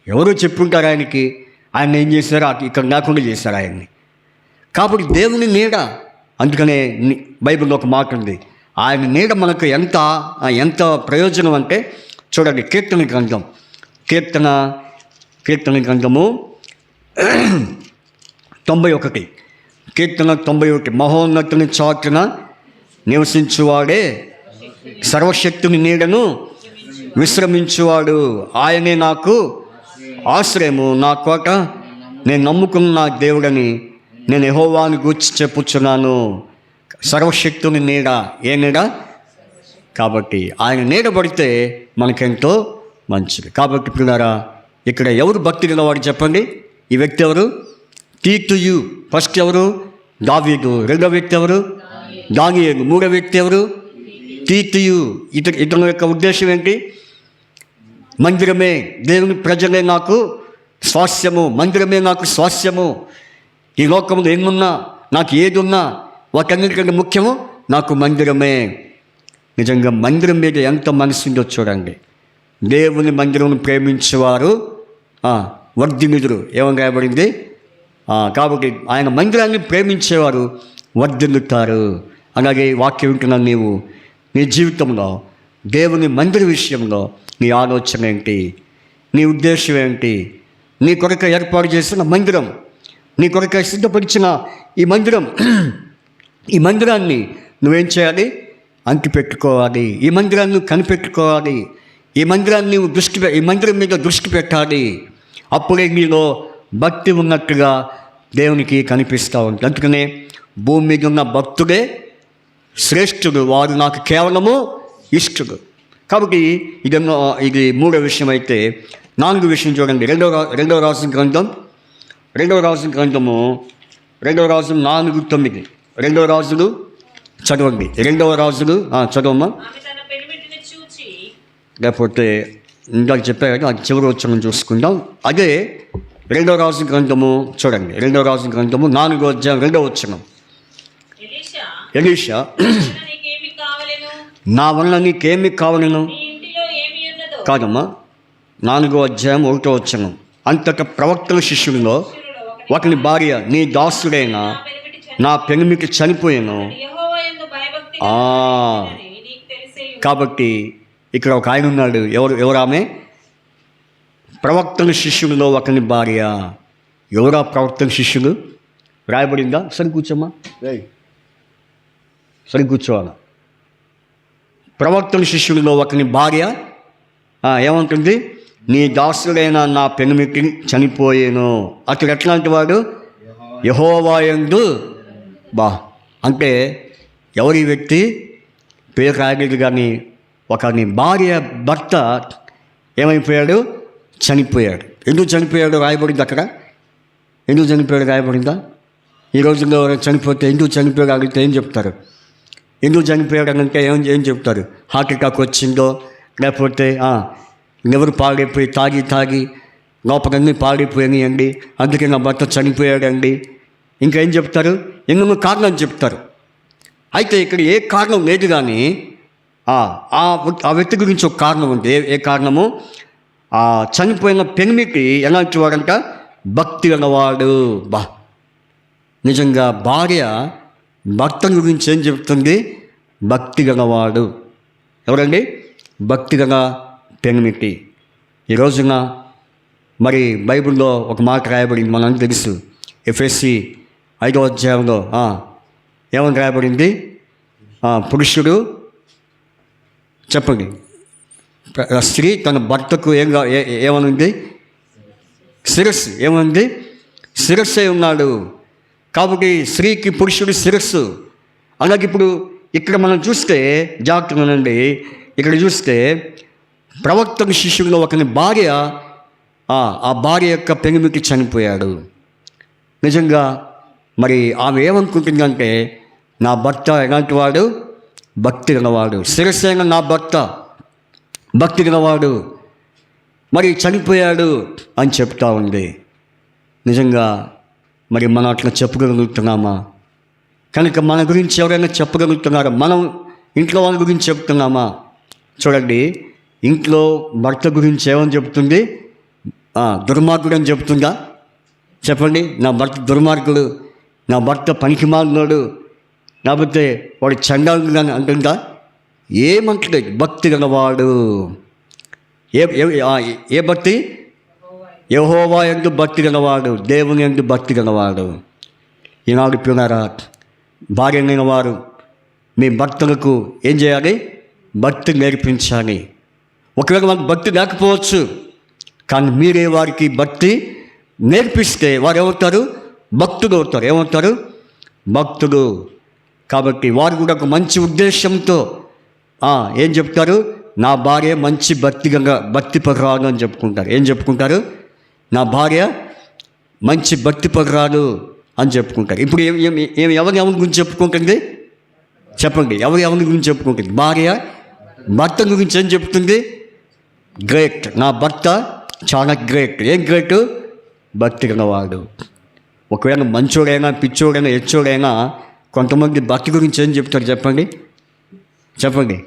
ఎవరో చెప్పుంటారు ఆయనకి. ఆయన ఏం చేశారో ఇక్కడ లేకుండా చేశారు ఆయన్ని. కాబట్టి దేవుని నీడ, అందుకనే బైబిల్లో ఒక మాట ఉంది, ఆయన నీడ మనకు ఎంత ప్రయోజనం అంటే చూడండి. కీర్తన గ్రంథము 91. కీర్తన 91. మహోన్నతుని చాటున నివసించువాడే సర్వశక్తుని నీడను విశ్రమించువాడు. ఆయనే నాకు ఆశ్రయము, నా కోట, నేను నమ్ముకున్న నా దేవుడని నేను యెహోవాను గూర్చి చెప్పుచున్నాను. సర్వశక్తుని నీడ. ఏ నీడ? కాబట్టి ఆయన నీడ పడితే మనకెంతో మంచిది. కాబట్టి పిల్లరా, ఇక్కడ ఎవరు భక్తి గలవాడు చెప్పండి? ఈ వ్యక్తి ఎవరు? తీతు. ఫస్ట్ ఎవరు? దావీదు. రెండో వ్యక్తి ఎవరు? దానియేలు. మూడో వ్యక్తి ఎవరు? తీతు. ఇతని యొక్క ఉద్దేశం ఏంటి? మందిరమే, దేవుని ప్రజలే నాకు స్వాస్యము, మందిరమే నాకు స్వాస్యము. ఈ లోకంలో ఏమున్నా, నాకు ఏది ఉన్నా, వాటన్నిటికంటే ముఖ్యము నాకు మందిరమే. నిజంగా మందిరం మీద ఎంత మనసుందో చూడండి. దేవుని మందిరం ప్రేమించేవారు వర్ధిల్లుదురు. ఏమని రాయబడింది? కాబట్టి ఆయన మందిరాన్ని ప్రేమించేవారు వర్ధిల్లుతారు. అలాగే వాక్యం వింటున్నాను. నీవు నీ జీవితంలో దేవుని మందిర విషయంలో నీ ఆలోచన ఏంటి? నీ ఉద్దేశం ఏంటి? నీ కొరకు ఏర్పాటు చేసిన మందిరం, నీ కొరకు సిద్ధపరిచిన ఈ మందిరాన్ని నువ్వేం చేయాలి? అంకి పెట్టుకోవాలి, ఈ మందిరాన్ని కనిపెట్టుకోవాలి, ఈ మందిరాన్ని ఈ మందిరం మీద దృష్టి పెట్టాలి. అప్పుడే నీలో భక్తి ఉన్నట్టుగా దేవునికి కనిపిస్తూ ఉంటుంది. అందుకనే భూమి మీద ఉన్న భక్తుడే శ్రేష్ఠుడు, వారు నాకు కేవలము ఇష్టడు. కాబట్టి ఇది మూడో విషయం. అయితే నాలుగో విషయం చూడండి. రెండవ రాజుల గ్రంథము 4:9. రెండవ రాజులు చదవండి. రెండవ రాజులు చదవమ్మా. లేకపోతే ఇందాక చెప్పారు కదా, అది చివరి వచ్చామని చూసుకుందాం. అదే రెండవ రాజుల గ్రంథము చూడండి. రెండవ రాజుల గ్రంథము 4వ అధ్యాయం 2వ వచనం. ఎలీషా, నా వల్ల నీకేమి కావాలను? కాదమ్మా, 4వ అధ్యాయం 1వ వచనం. అంతట ప్రవక్తల శిష్యులలో ఒకని భార్య, నీ దాసుడైన నా పెనిమిటి చనిపోయాను. కాబట్టి ఇక్కడ ఒక ఆయన ఉన్నాడు. ఎవరు ఆమె? ప్రవక్తల శిష్యులలో ఒకని భార్య. ఎవరా ప్రవక్తల శిష్యులు? రాయబడిందా? సరి కూర్చోమ్మా, సరి కూర్చోవాలా. ప్రవక్తల శిష్యులలో ఒకని భార్య ఏమంటుంది? నీ దాసుడైన నా పెనిమిటి చనిపోయాను. అతడు ఎట్లాంటి వాడు? యెహోవా యందు అంటే ఎవరి వ్యక్తి పేరు రాయలేదు కానీ ఒకని భార్య భర్త ఏమైపోయాడు? చనిపోయాడు. ఎందుకు చనిపోయాడు రాయబడింది అక్కడ? ఎందుకు చనిపోయాడు రాయబడిందా? ఈ రోజుల్లో చనిపోతే ఎందుకు చనిపోయాడు అడిగితే ఏం చెప్తారు? ఎందుకు చనిపోయాడు అంటే ఏం చెప్తారు? హార్ట్ అటాక్ వచ్చిందో, లేకపోతే ఎవరు పాడైపోయి తాగి లోపలన్నీ పాడైపోయాయండి, అందుకే నా భర్త చనిపోయాడండి. ఇంకా ఏం చెప్తారు? ఎన్నో కారణం చెప్తారు. అయితే ఇక్కడ ఏ కారణం లేదు కానీ ఆ వ్యక్తి గురించి ఒక కారణం ఉంది. ఏ కారణము? చనిపోయిన పెనిమిటి ఎలాంటి వాడంట? భక్తి గలవాడు. నిజంగా భార్య భర్త గురించి ఏం చెప్తుంది? భక్తి గలవాడు. ఎవరండి? భక్తి గల పెనిమిటి. ఈ రోజున మరి బైబిల్లో ఒక మాట రాయబడింది, మనందరికీ తెలుసు. ఎఫెసీ 5వ అధ్యాయంలో ఏమని రాయబడింది? పురుషుడు చెప్పండి, స్త్రీ తన భర్తకు ఏమనుంది? శిరస్సు. ఏమనుంది? శిరస్సే ఉన్నాడు. కాబట్టి స్త్రీకి పురుషుడు శిరస్సు. అలాగే ఇప్పుడు ఇక్కడ మనం చూస్తే, జాగ్రత్తగానండి, ఇక్కడ చూస్తే ప్రవక్తల శిష్యుల్లో ఒకని భార్య, ఆ భార్య యొక్క పెనిమిటి చనిపోయాడు. నిజంగా మరి ఆమె ఏమనుకుంటుందంటే, నా భర్త ఎలాంటి వాడు? భక్తి గలవాడు. శిరస్సైన నా భర్త భక్తి గలవాడు, మరి చనిపోయాడు అని చెప్తా ఉంది. నిజంగా మరి మనం అట్లా చెప్పగలుగుతున్నామా? కనుక మన గురించి ఎవరైనా చెప్పగలుగుతున్నారా? మనం ఇంట్లో వాళ్ళ గురించి చెప్తున్నామా? చూడండి, ఇంట్లో భర్త గురించి ఏమని చెప్తుంది? దుర్మార్గుడు అని చెప్తుందా? చెప్పండి. నా భర్త దుర్మార్గుడు, నా భర్త పనికిమాలినోడు, లేకపోతే వాడు చండాలుడు అని అంటుందా? ఏమంటలేదు. భక్తి గలవాడు. ఏ భక్తి? యెహోవా యందు భక్తి గలవాడు, దేవుని యందు భక్తి గలవాడు. ఈనాడు పిల్లరా, భార్యలైన వారు మీ భర్తలకు ఏం చేయాలి? భక్తి నేర్పించాలి. ఒకవేళ వాళ్ళకి భక్తి లేకపోవచ్చు, కానీ మీరే వారికి భక్తి నేర్పిస్తే వారు ఏమవుతారు? భక్తుడు అవుతారు. ఏమవుతారు? భక్తుడు. కాబట్టి వారు కూడా ఒక మంచి ఉద్దేశంతో ఏం చెప్తారు? నా భార్య మంచి భక్తిపరురాలు అని చెప్పుకుంటారు. ఏం చెప్పుకుంటారు? నా భార్య మంచి భక్తిపరురాలు అని చెప్పుకుంటారు. ఇప్పుడు ఎవరి గురించి చెప్పుకుంటుంది? చెప్పండి, ఎవరి గురించి చెప్పుకుంటుంది? భార్య భర్త గురించి ఏం చెప్తుంది? గ్రేట్, నా భర్త చాలా గ్రేట్. ఏం గ్రేట్? భక్తి గలవాడు. ఒకవేళ మంచోడైనా, పిచ్చోడైనా, హెచ్చోడైనా కొంతమంది భక్తి గురించి ఏం చెప్తారు? చెప్పండి, చెప్పండి,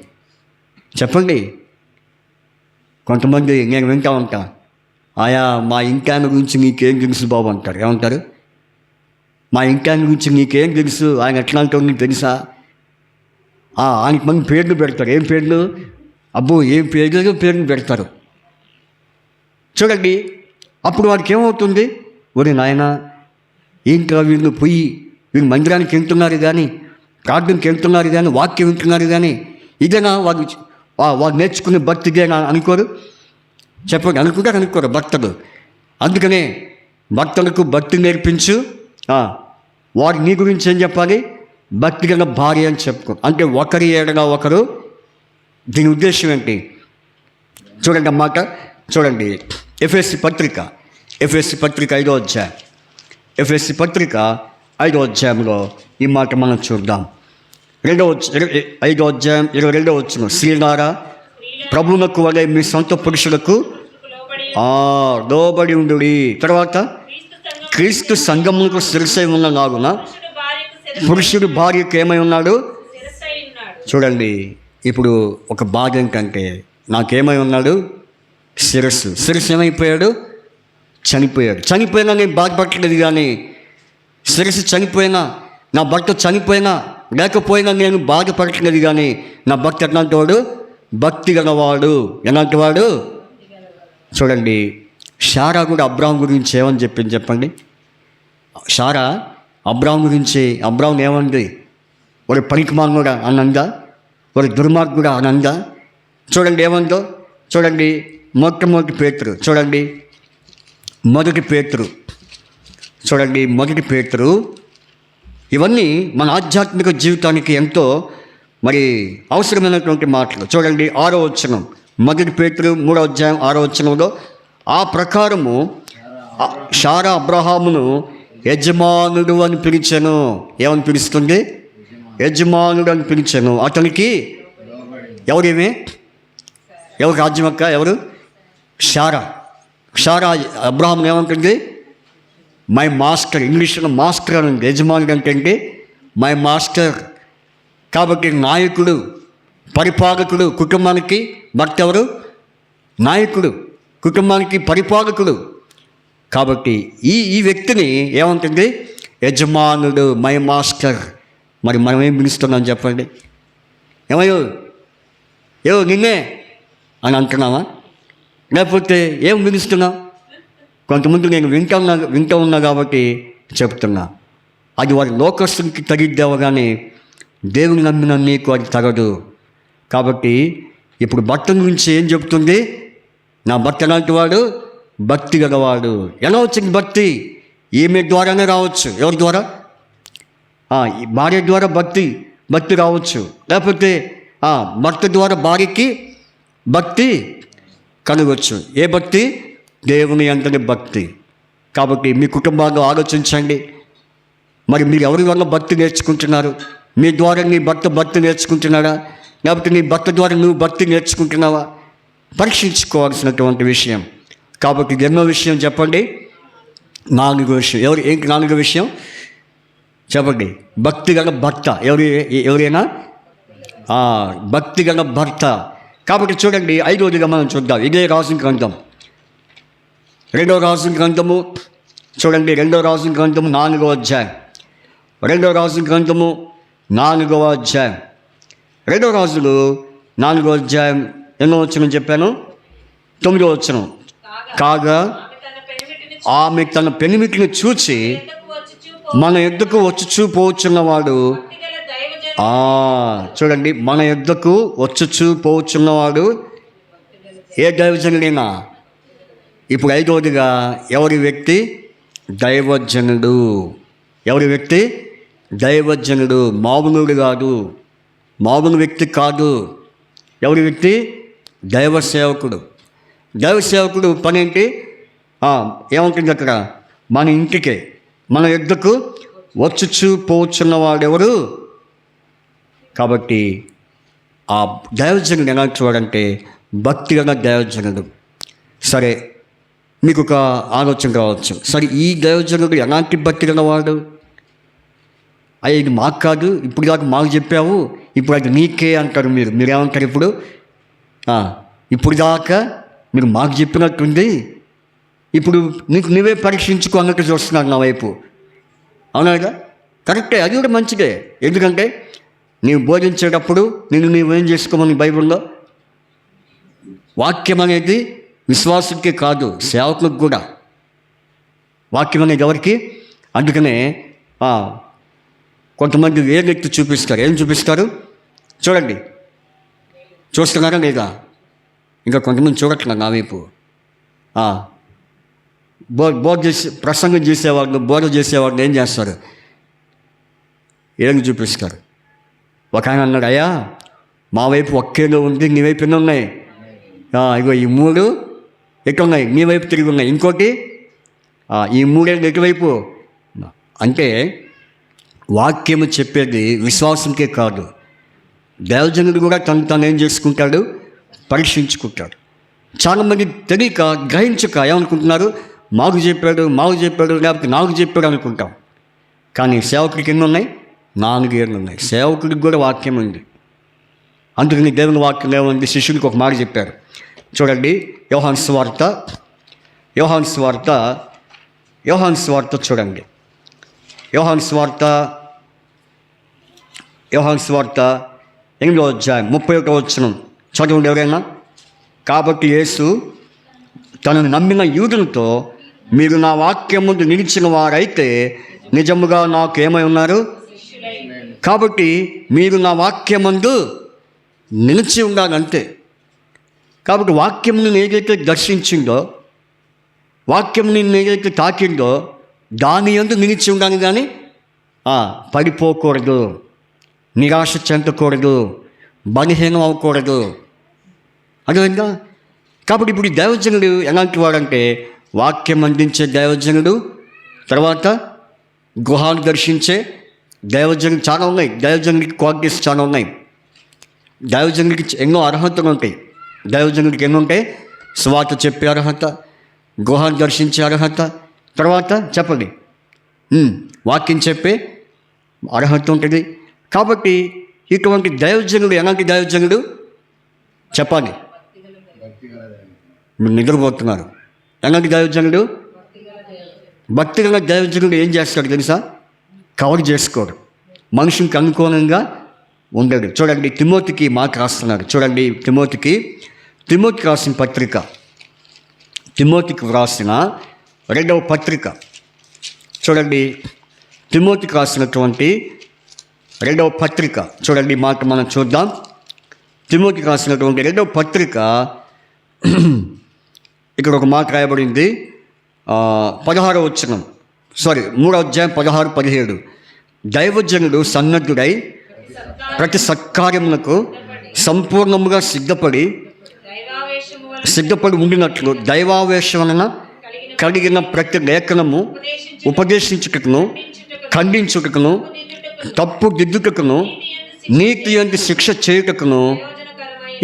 చెప్పండి. కొంతమంది నేను వింటా ఉంటా, మా ఇంటాయన గురించి నీకేం తెలుసు బాబు అంటారు. ఏమంటారు? మా ఇంటాయన గురించి నీకేం తెలుసు, ఆయన ఎట్లాంటి నీకు తెలుసా? ఆయనకి మంది పేర్లు పెడతారు. ఏం పేర్లు? అబ్బో, ఏం పేర్లు పెడతారు. చూడండి, అప్పుడు వాడికి ఏమవుతుంది? ఒరే నాయన, ఏంట్రా వీళ్ళు మందిరానికి వెళ్తున్నారు కానీ ప్రార్థనకి వెళ్తున్నారు కానీ, వాక్యం వింటున్నారు కానీ, ఇదేనా వారు నేర్చుకునే భక్తి ఇదేనా అనుకోరు? చెప్పండి, అనుకోరు భక్తులు. అందుకనే భక్తులకు భక్తి నేర్పించు, వారు నీ గురించి ఏం చెప్పాలి? భక్తి గల భార్య అని చెప్పుకో. అంటే ఒకరి ఏడగా ఒకరు. దీని ఉద్దేశం ఏంటి చూడండి అన్నమాట. చూడండి, ఎఫెసీ పత్రిక 5వ అధ్యాయం, ఎఫెసీ పత్రిక 5వ అధ్యాయంలో ఈ మాట మనం చూద్దాం. 5వ అధ్యాయం 22వ వచనం, స్త్రీలారా ప్రభువునకు వలె మీ సొంత పురుషులకు లోబడి ఉండుడి. తర్వాత క్రీస్తు సంఘములకు శిరస్సై ఉన్న లాగున పురుషుడు భార్యకు ఏమై ఉన్నాడు? చూడండి, ఇప్పుడు ఒక బాధ ఏంటంటే, నాకేమై ఉన్నాడు? శిరస్సు ఏమైపోయాడు? చనిపోయినా నేను బాధపడలేదు. కానీ శిరస్సు చనిపోయినా, నా భర్త చనిపోయినా లేకపోయినా నేను బాధపడట్లేదు. కానీ నా భర్త ఎలాంటి వాడు? భక్తి గలవాడు. ఎలాంటి వాడు? చూడండి, శారా కూడా అబ్రాహం గురించి ఏమని చెప్పింది చెప్పండి. శారా అబ్రాహం గురించి, అబ్రాహం ఏమంది? ఒక పనికిమాలినోడా అనంగా, ఒక దుర్మార్గుడా అనంగా. చూడండి ఏమందో. చూడండి, మొట్టమొదటి పేతురు, చూడండి మొదటి పేతురు. ఇవన్నీ మన ఆధ్యాత్మిక జీవితానికి ఎంతో అవసరమైనటువంటి మాటలు. చూడండి 6వ వచనం, మొదటి పేతురు 3వ అధ్యాయం 6వ వచనంలో, ఆ ప్రకారము శారా అబ్రహామును యజమానుడు అని పిలిచాను. ఏమని పిలుస్తుంది? యజమానుడు అని పిలిచాను. అతనికి ఎవరు రాజ్యం అక్క? ఎవరు? శారా అబ్రహాం ఏమంటుంది? My master. ఇంగ్లీష్లో మాస్టర్ అని, యజమానుడు అంటే మై మాస్టర్. కాబట్టి నాయకుడు, పరిపాలకుడు, కుటుంబానికి భర్త ఎవరు? నాయకుడు, కుటుంబానికి పరిపాలకుడు. కాబట్టి ఈ వ్యక్తిని ఏమంటుంది? యజమానుడు, మై మాస్టర్. మరి మనం ఏం పిలుస్తున్నాం చెప్పండి? నిన్నే అని అంటున్నావా? లేకపోతే ఏం పిలుస్తున్నావు? కొంతమంది నేను వింటూ ఉన్నా కాబట్టి చెప్తున్నా. అది వారి లోకస్తునికి తగిద్దావు, కానీ దేవుని నమ్మిన నీకు అది తగదు. కాబట్టి ఇప్పుడు భర్త గురించి ఏం చెప్తుంది? నా భర్త లాంటి వాడు, భక్తి గలవాడు. ఎలా వచ్చింది భక్తి? ఈమె ద్వారానే రావచ్చు. ఎవరి ద్వారా? భార్య ద్వారా భక్తి రావచ్చు. లేకపోతే భర్త ద్వారా భార్యకి భక్తి కలగవచ్చు. ఏ భక్తి? దేవుని అంతటి భక్తి. కాబట్టి మీ కుటుంబాల్లో ఆలోచించండి. మరి మీరు ఎవరి వల్ల భక్తి నేర్చుకుంటున్నారు? మీ ద్వారా నీ భర్త భక్తి నేర్చుకుంటున్నాడా? లేకపోతే నీ భర్త ద్వారా నువ్వు భక్తి నేర్చుకుంటున్నావా? పరీక్షించుకోవాల్సినటువంటి విషయం. కాబట్టి ఎన్నో విషయం చెప్పండి. 4వ విషయం. ఏంటి 4వ విషయం చెప్పండి? భక్తి గల భర్త. ఎవరైనా భక్తి గల భర్త. కాబట్టి చూడండి, 5వదిగా మనం చూద్దాం. ఇదే రాజుల గ్రంథం, 2వ రాజుల గ్రంథము. చూడండి 2వ రాజుల గ్రంథము 4వ అధ్యాయం. 2వ రాజుల గ్రంథము 4వ అధ్యాయం. 2వ రాజులు 4వ అధ్యాయం ఎన్నో వచనం చెప్పాను? 9వ వచనం. కాగా ఆమె తన పెనిమిటిని చూచి మన యుద్ధకు వచ్చుచూ పోవచ్చున్నవాడు. చూడండి, మన యుద్ధకు వచ్చుచూ పోవచ్చున్నవాడు ఏ దైవజనుడైనా. ఇప్పుడు 5వదిగా ఎవరి వ్యక్తి? దైవజనుడు. ఎవరి వ్యక్తి? దైవజనుడు. మామూలుడు కాదు, మామూలు వ్యక్తి కాదు. ఎవరి వ్యక్తి? దైవ సేవకుడు. దైవ సేవకుడు పని ఏంటి? ఏముంటుంది అక్కడ? మన ఇంటికే, మన యుద్ధకు వచ్చుచూ పోవచ్చున్నవాడు ఎవరు? కాబట్టి ఆ దైవజనుడు ఎలా చూడంటే భక్తి గల దైవజనుడు. సరే, మీకు ఒక ఆలోచన రావచ్చు, సరే ఈ దైవజనుడు ఎలాంటి భక్తి గలవాడు? ఇది మాకు కాదు, ఇప్పుడు దాకా మాకు చెప్పావు, ఇప్పుడు అది నీకే అంటారు. మీరేమంటారు ఇప్పుడు? ఇప్పుడు దాకా మీరు మాకు చెప్పినట్టుంది, ఇప్పుడు నువ్వే పరీక్షించుకో అన్నట్టు చూస్తున్నాడు నా వైపు. అవునా? కరెక్టే, అది కూడా మంచిదే. ఎందుకంటే నీవు బోధించేటప్పుడు నీవేం చేసుకోమని బైబిల్లో వాక్యం అనేది విశ్వాసుడికి కాదు, సేవకులకు కూడా. వాక్యం అనేది ఎవరికి? అందుకనే కొంతమంది వేలెత్తి చూపిస్తారు. ఏం చూపిస్తారు? చూడండి, చూస్తున్నారా లేదా? ఇంకా కొంతమంది చూడట్లేదు నా వైపు. బోధ చేసి ప్రసంగం చేసేవాళ్ళు, బోధ చేసేవాళ్ళు ఏం చేస్తారు? ఏం చూపిస్తారు? ఒక ఆయన అన్నాడు, అయ్యా మా వైపు ఒక్కేలో ఉంది, నీ వైపు ఎన్ని ఉన్నాయి? ఇగో ఈ 3 ఎటు ఉన్నాయి? నీ వైపు తిరిగి ఉన్నాయి. ఇంకోటి ఈ 3 ఎటువైపు? అంటే వాక్యము చెప్పేది విశ్వాసంకే కాదు, దైవజనుడు కూడా తను ఏం చేసుకుంటాడు? పరీక్షించుకుంటాడు. చాలామంది తెలియక, గ్రహించక ఏమనుకుంటున్నారు? మాకు చెప్పాడు లేకపోతే నాకు చెప్పాడు అనుకుంటాం. కానీ సేవకుడికి ఎన్ని ఉన్నాయి? 4 ఏళ్ళు ఉన్నాయి. సేవకుడికి కూడా వాక్యం ఉంది. అందుకని దేవుని వాక్యం ఏముంది? శిష్యుడికి ఒక మాట చెప్పారు. చూడండి, యోహాను సువార్త చూడండి. యోహాను సువార్త 8వ అధ్యాయం 31వ వచనం చదవండి ఎవరైనా. కాబట్టి యేసు తనను నమ్మిన యూదులతో, మీరు నా వాక్యం ముందు నిలిచిన వారైతే నిజముగా నాకు ఏమై ఉన్నారు? కాబట్టి మీరు నా వాక్యం ముందు నిలిచి ఉండాలంతే. కాబట్టి వాక్యం నేను ఏదైతే దర్శించిందో, వాక్యం నేను ఏదైతే తాకిందో దాని యందు నిలిచి ఉండాలి. కానీ పడిపోకూడదు, నిరాశ చెందకూడదు, బలహీనం అవ్వకూడదు. అదేవిధంగా కాబట్టి ఇప్పుడు దైవజనుడు ఎలాంటి వాడంటే వాక్యం అందించే దైవజనుడు, తర్వాత గృహాలు దర్శించే దైవజనుడు చాలా ఉన్నాయి. దైవజనుడికి క్వాలిటీస్ చాలా ఉన్నాయి. దైవజనుడికి ఎన్నో అర్హతలు ఉంటాయి. దైవజనుడికి ఎన్నో ఉంటాయి? సువార్త చెప్పే అర్హత, గృహాన్ని దర్శించే అర్హత, తర్వాత చెప్పండి వాక్యం చెప్పే అర్హత ఉంటుంది. కాబట్టి ఇటువంటి దైవజనుడు ఎలాంటి దైవజనుడు చెప్పాలి? మీరు నిద్రపోతున్నారు. ఎలాంటి దైవజనుడు? భక్తిగల దైవజనుడు ఏం చేస్తాడు తెలుసా? కవర్ చేసుకోడు, మనుషునికి అనుకూలంగా ఉండడు. చూడండి, తిమోతికి మాట రాస్తున్నాడు. చూడండి, తిమోతికి రాసిన పత్రిక, తిమోతికి వ్రాసిన 2వ పత్రిక చూడండి. తిమోతికి రాసినటువంటి 2వ పత్రిక చూడండి, మాట మనం చూద్దాం. తిమోతికి రాసినటువంటి 2వ పత్రిక, ఇక్కడ ఒక మాట రాయబడింది. 16వ వచనం, 3వ అధ్యాయం 16, 17. దైవజనుడు సన్నద్ధుడై ప్రతి సత్కార్యములకు సంపూర్ణముగా సిద్ధపడి ఉండినట్లు దైవావేశం వలన కలిగిన ప్రతి లేఖనము ఉపదేశించుటకును, ఖండించుటకును, తప్పు దిద్దుటకును, నీతి యందు శిక్ష చేయుటకును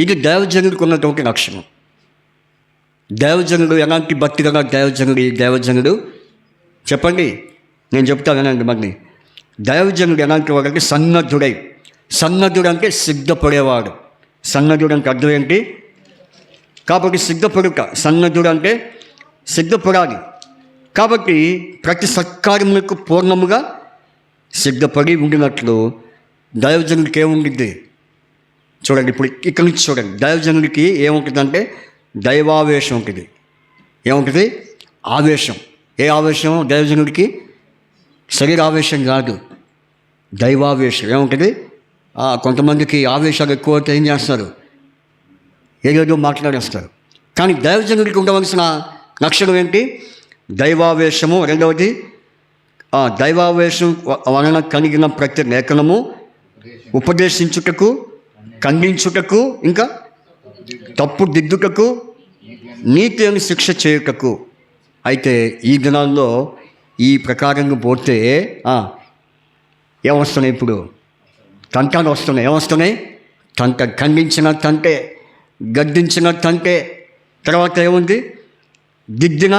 ఇది దైవజనుడికి ఉన్నటువంటి లక్షణం. దైవజనుడు ఎలాంటి భక్తి గల దైవజనుడు చెప్పండి, నేను చెప్తానండి. మరి దైవజనుడు ఎలాంటి వాడంటే సన్నద్ధుడు అంటే సిద్ధపడేవాడు. సన్నద్ధుడు అంటే అర్థం ఏంటి? కాబట్టి సిద్ధపడుట, సన్నద్ధుడు అంటే సిద్ధపడాలి. కాబట్టి ప్రతి సత్కార్యములకు పూర్ణముగా సిద్ధపడి ఉండినట్లు దైవజనుడికి ఏముంటుంది? చూడండి, ఇప్పుడు ఇక్కడి నుంచి చూడండి. దైవజనుడికి ఏముంటుందంటే దైవావేశం ఉంటుంది. ఏముంటుంది? ఆవేశం. ఏ ఆవేశం దైవజనుడికి? శరీరావేశం కాదు, దైవావేశం. ఏముంటుంది? కొంతమందికి ఆవేశాలు ఎక్కువ అయితే ఏం చేస్తారు? ఏదేదో మాట్లాడేస్తారు. కానీ దైవజనుడికి ఉండవలసిన లక్షణం ఏంటి? దైవావేశము. రెండవది, దైవావేశం వలన కలిగిన ప్రతి లేఖనము ఉపదేశించుటకు, ఖండించుటకు, ఇంకా తప్పు దిద్దుటకు, నీతి అని శిక్ష చేయుటకు. అయితే ఈ దినాల్లో ఈ ప్రకారంగా పోతే ఏమొస్తున్నాయి? ఇప్పుడు తంటాలు వస్తున్నాయి. ఏమొస్తున్నాయి? ఖండించిన తంటే, గద్దించిన తంటే, తర్వాత ఏముంది? దిద్దిన